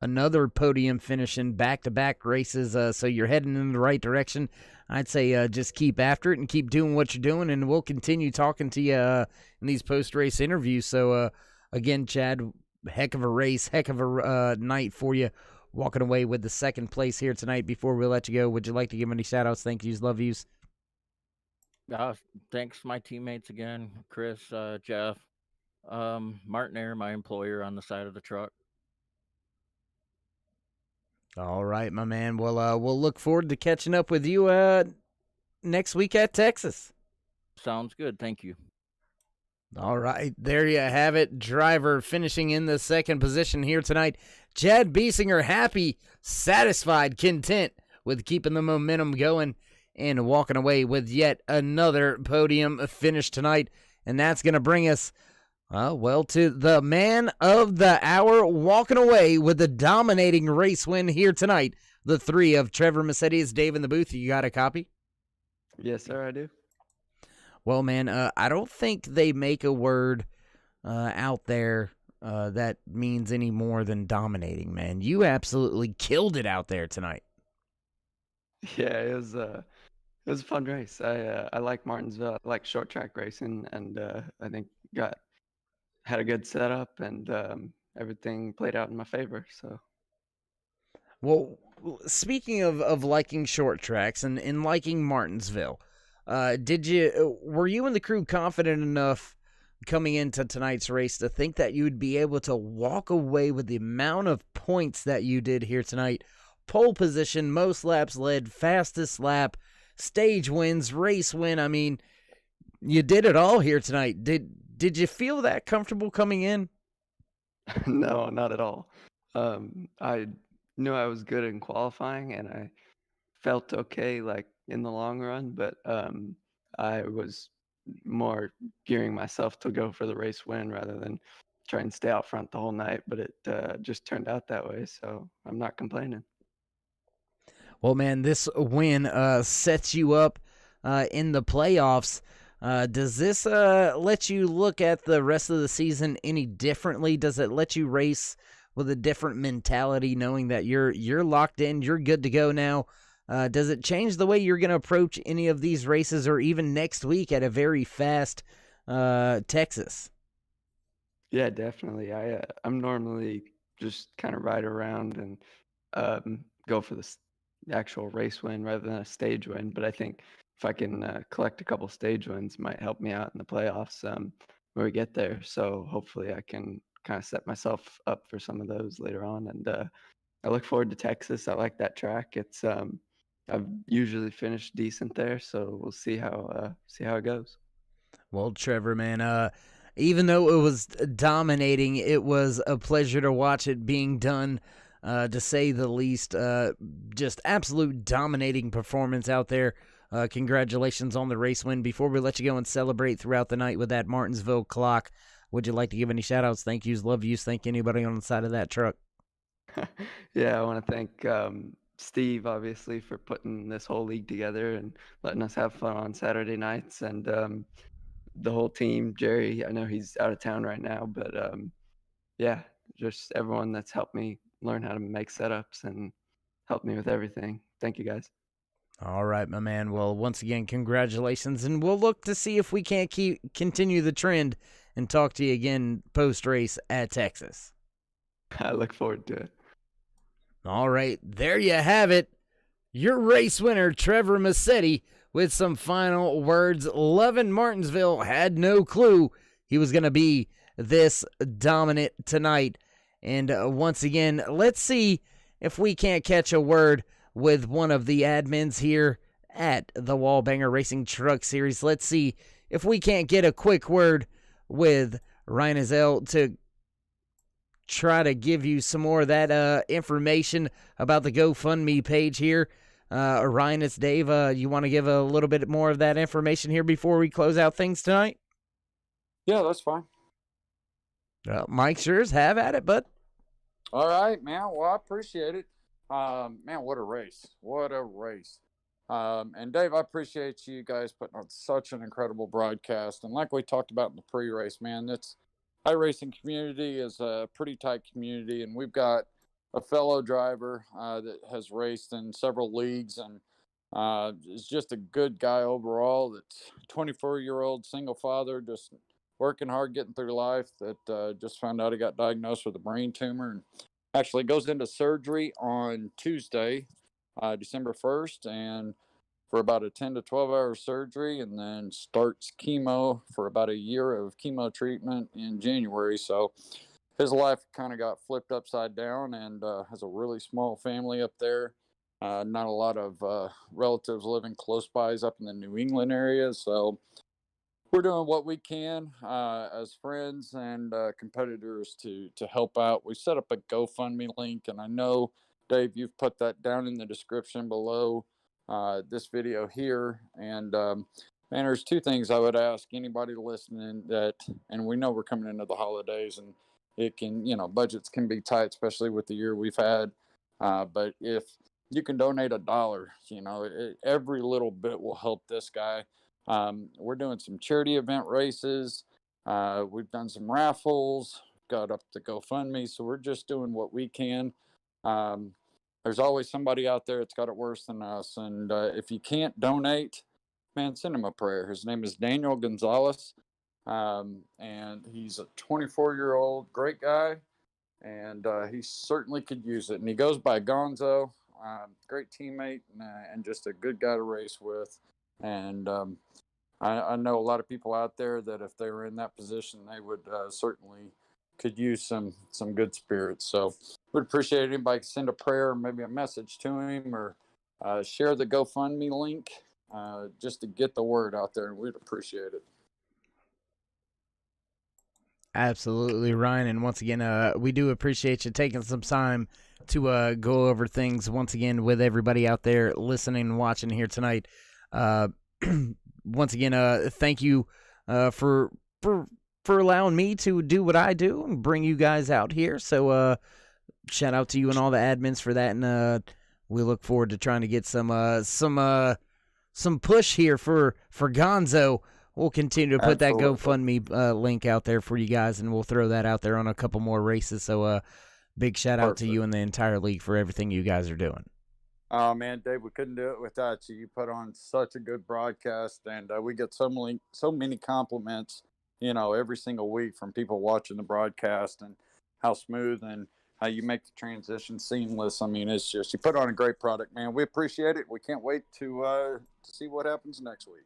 [SPEAKER 1] another podium finish in back-to-back races. So you're heading in the right direction. I'd say just keep after it and keep doing what you're doing, and we'll continue talking to you in these post-race interviews. So, again, Chad, heck of a race, heck of a night for you. Walking away with the second place here tonight. Before we let you go, would you like to give any shout-outs, thank yous, love yous?
[SPEAKER 5] Thanks my teammates again, Chris, Jeff, Martin Air, my employer on the side of the truck.
[SPEAKER 1] All right, my man. Well, we'll look forward to catching up with you next week at Texas.
[SPEAKER 5] Sounds good. Thank you.
[SPEAKER 1] All right, there you have it. Driver finishing in the second position here tonight. Chad Biesinger, happy, satisfied, content with keeping the momentum going and walking away with yet another podium finish tonight. And that's going to bring us, to the man of the hour, walking away with the dominating race win here tonight. The three of Trevor Massetti. Dave in the booth. You got a copy?
[SPEAKER 6] Yes, sir, I do.
[SPEAKER 1] Well, man, I don't think they make a word out there that means any more than dominating, man. You absolutely killed it out there tonight.
[SPEAKER 6] Yeah, it was a fun race. I like Martinsville. I like short track racing, and I think had a good setup, and everything played out in my favor. So,
[SPEAKER 1] well, speaking of liking short tracks and liking Martinsville, were you and the crew confident enough coming into tonight's race to think that you would be able to walk away with the amount of points that you did here tonight? Pole position, most laps led, fastest lap, stage wins, race win. I mean, you did it all here tonight. Did you feel that comfortable coming in?
[SPEAKER 6] no, not at all. I knew I was good in qualifying, and I felt okay, like in the long run. But I was more gearing myself to go for the race win rather than try and stay out front the whole night. But it just turned out that way, so I'm not complaining.
[SPEAKER 1] Well, man, this win sets you up in the playoffs. Does this let you look at the rest of the season any differently? Does it let you race with a different mentality, knowing that you're locked in, you're good to go now? Does it change the way you're going to approach any of these races, or even next week at a very fast Texas?
[SPEAKER 6] Yeah, definitely. I'm normally just kind of ride around and go for the actual race win rather than a stage win. But I think if I can collect a couple stage wins, might help me out in the playoffs when we get there. So hopefully I can kind of set myself up for some of those later on. And I look forward to Texas. I like that track. It's I've usually finished decent there, so we'll see how it goes.
[SPEAKER 1] Well, Trevor, man, even though it was dominating, it was a pleasure to watch it being done, to say the least. Just absolute dominating performance out there. Congratulations on the race win. Before we let you go and celebrate throughout the night with that Martinsville clock, would you like to give any shout-outs, thank yous, love yous, thank anybody on the side of that truck?
[SPEAKER 6] Yeah, I want to thank Steve, obviously, for putting this whole league together and letting us have fun on Saturday nights, and the whole team. Jerry, I know he's out of town right now, but yeah, just everyone that's helped me learn how to make setups and helped me with everything. Thank you, guys.
[SPEAKER 1] All right, my man. Well, once again, congratulations, and we'll look to see if we can't continue the trend and talk to you again post-race at Texas.
[SPEAKER 6] I look forward to it.
[SPEAKER 1] All right, there you have it. Your race winner, Trevor Massetti, with some final words. Lovin Martinsville had no clue he was going to be this dominant tonight. And once again, let's see if we can't catch a word with one of the admins here at the WallBanger Racing Truck Series. Let's see if we can't get a quick word with Ryan Azell to try to give you some more of that information about the GoFundMe page here. Ryan, it's Dave. You want to give a little bit more of that information here before we close out things tonight?
[SPEAKER 7] Yeah, that's fine.
[SPEAKER 1] Mike, have at it, bud.
[SPEAKER 7] All right, man. Well, I appreciate it. Man, what a race. What a race. And Dave, I appreciate you guys putting on such an incredible broadcast. And like we talked about in the pre-race, man, it's iRacing community is a pretty tight community, and we've got a fellow driver that has raced in several leagues and is just a good guy overall. That's 24-year-old single father, just working hard, getting through life. That just found out he got diagnosed with a brain tumor and actually goes into surgery on Tuesday, December 1st, and for about a 10 to 12 hour surgery, and then starts chemo for about a year of chemo treatment in January. So his life kind of got flipped upside down, and has a really small family up there. Not a lot of relatives living close by up in the New England area. So we're doing what we can as friends and competitors to help out. We set up a GoFundMe link, and I know, Dave, you've put that down in the description below this video here. And man, there's two things I would ask anybody listening that, and we know we're coming into the holidays, and it can, budgets can be tight, especially with the year we've had. But if you can donate $1, every little bit will help this guy. We're doing some charity event races. We've done some raffles, got up the GoFundMe. So we're just doing what we can. There's always somebody out there that's got it worse than us. And if you can't donate, man, send him a prayer. His name is Daniel Gonzalez. And he's a 24-year-old great guy. And he certainly could use it. And he goes by Gonzo. Great teammate and just a good guy to race with. And I know a lot of people out there that if they were in that position, they would certainly could use some good spirits. So would appreciate anybody send a prayer, or maybe a message to him, or share the GoFundMe link just to get the word out there, and we'd appreciate it.
[SPEAKER 1] Absolutely, Ryan. And once again, we do appreciate you taking some time to go over things once again with everybody out there listening and watching here tonight. Once again, thank you for allowing me to do what I do and bring you guys out here. So shout out to you and all the admins for that, and we look forward to trying to get some push here for Gonzo. We'll continue to put
[SPEAKER 7] Absolutely.
[SPEAKER 1] that GoFundMe link out there for you guys, and we'll throw that out there on a couple more races. So big shout out to you and the entire league for everything you guys are doing.
[SPEAKER 7] Oh, man, Dave, we couldn't do it without you. You put on such a good broadcast, and we get so many compliments, every single week from people watching the broadcast, and how smooth and how you make the transition seamless. I mean, it's just, you put on a great product, man. We appreciate it. We can't wait to see what happens next week.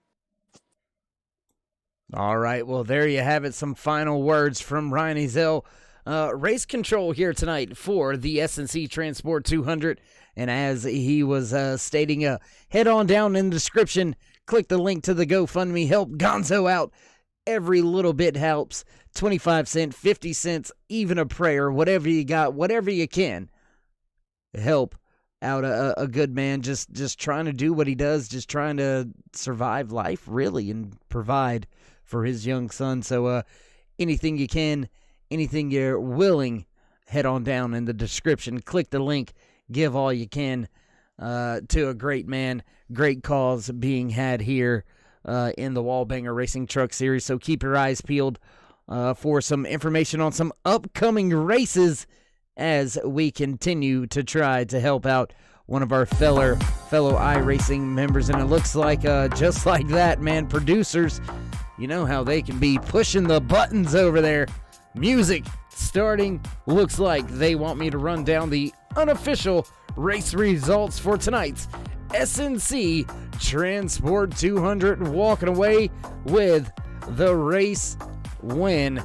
[SPEAKER 1] All right, well, there you have it. Some final words from Ryan Ezell. Race control here tonight for the SNC Transport 200. And as he was stating, head on down in the description, click the link to the GoFundMe, help Gonzo out. Every little bit helps. 25 cents, 50 cents, even a prayer, whatever you got, whatever you can. Help out a good man, just trying to do what he does, just trying to survive life, really, and provide for his young son. So anything you can, anything you're willing, head on down in the description, click the link, give all you can to a great man, great cause being had here in the WallBanger Racing Truck Series. So keep your eyes peeled for some information on some upcoming races as we continue to try to help out one of our fellow iRacing members. And it looks like just like that, man, producers, you know how they can be pushing the buttons over there. Music starting. Looks like they want me to run down the unofficial race results for tonight's SNC Transport 200, walking away with the race win.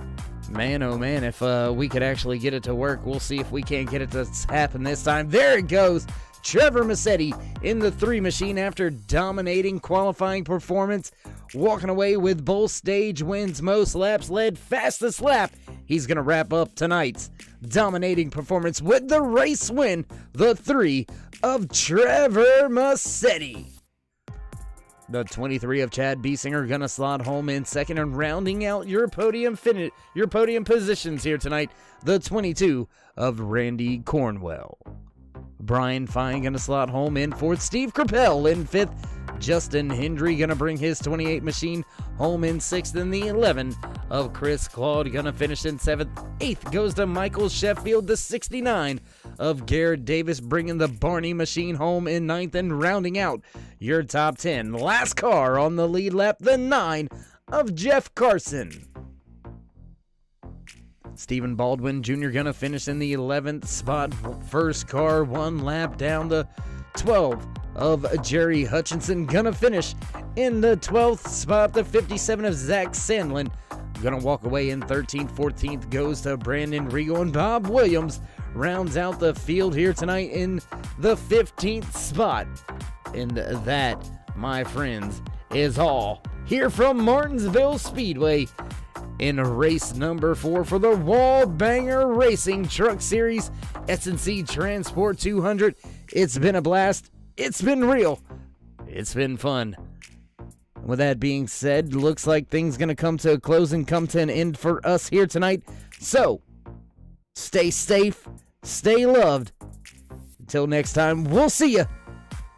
[SPEAKER 1] Man, oh man, if we could actually get it to work, we'll see if we can't get it to happen this time. There it goes. Trevor Massetti in the 3 machine after dominating qualifying performance, walking away with both stage wins, most laps led, fastest lap. He's going to wrap up tonight's dominating performance with the race win, the 3 of Trevor Massetti. The 23 of Chad Biesinger going to slot home in second, and rounding out your podium positions here tonight, the 22 of Randy Cornwell. Brian Fine going to slot home in fourth. Steve Crapell in fifth. Justin Hendry going to bring his 28 machine home in sixth. And the 11 of Chris Claude going to finish in seventh. Eighth goes to Michael Sheffield. The 69 of Garrett Davis bringing the Barney machine home in ninth. And rounding out your top 10, last car on the lead lap, the 9 of Jeff Carson. Stephen Baldwin Jr. gonna finish in the 11th spot. First car, one lap down. The 12 of Jerry Hutchinson gonna finish in the 12th spot. The 57 of Zach Sandlin gonna walk away in 13th. 14th goes to Brandon Rigo, and Bob Williams rounds out the field here tonight in the 15th spot. And that, my friends, is all here from Martinsville Speedway in race number 4 for the WallBanger Racing Truck Series S&C Transport 200. It's been a blast. It's been real. It's been fun. With that being said, looks like things going to come to a close and come to an end for us here tonight. So, stay safe, stay loved. Until next time, we'll see you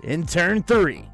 [SPEAKER 1] in turn 3.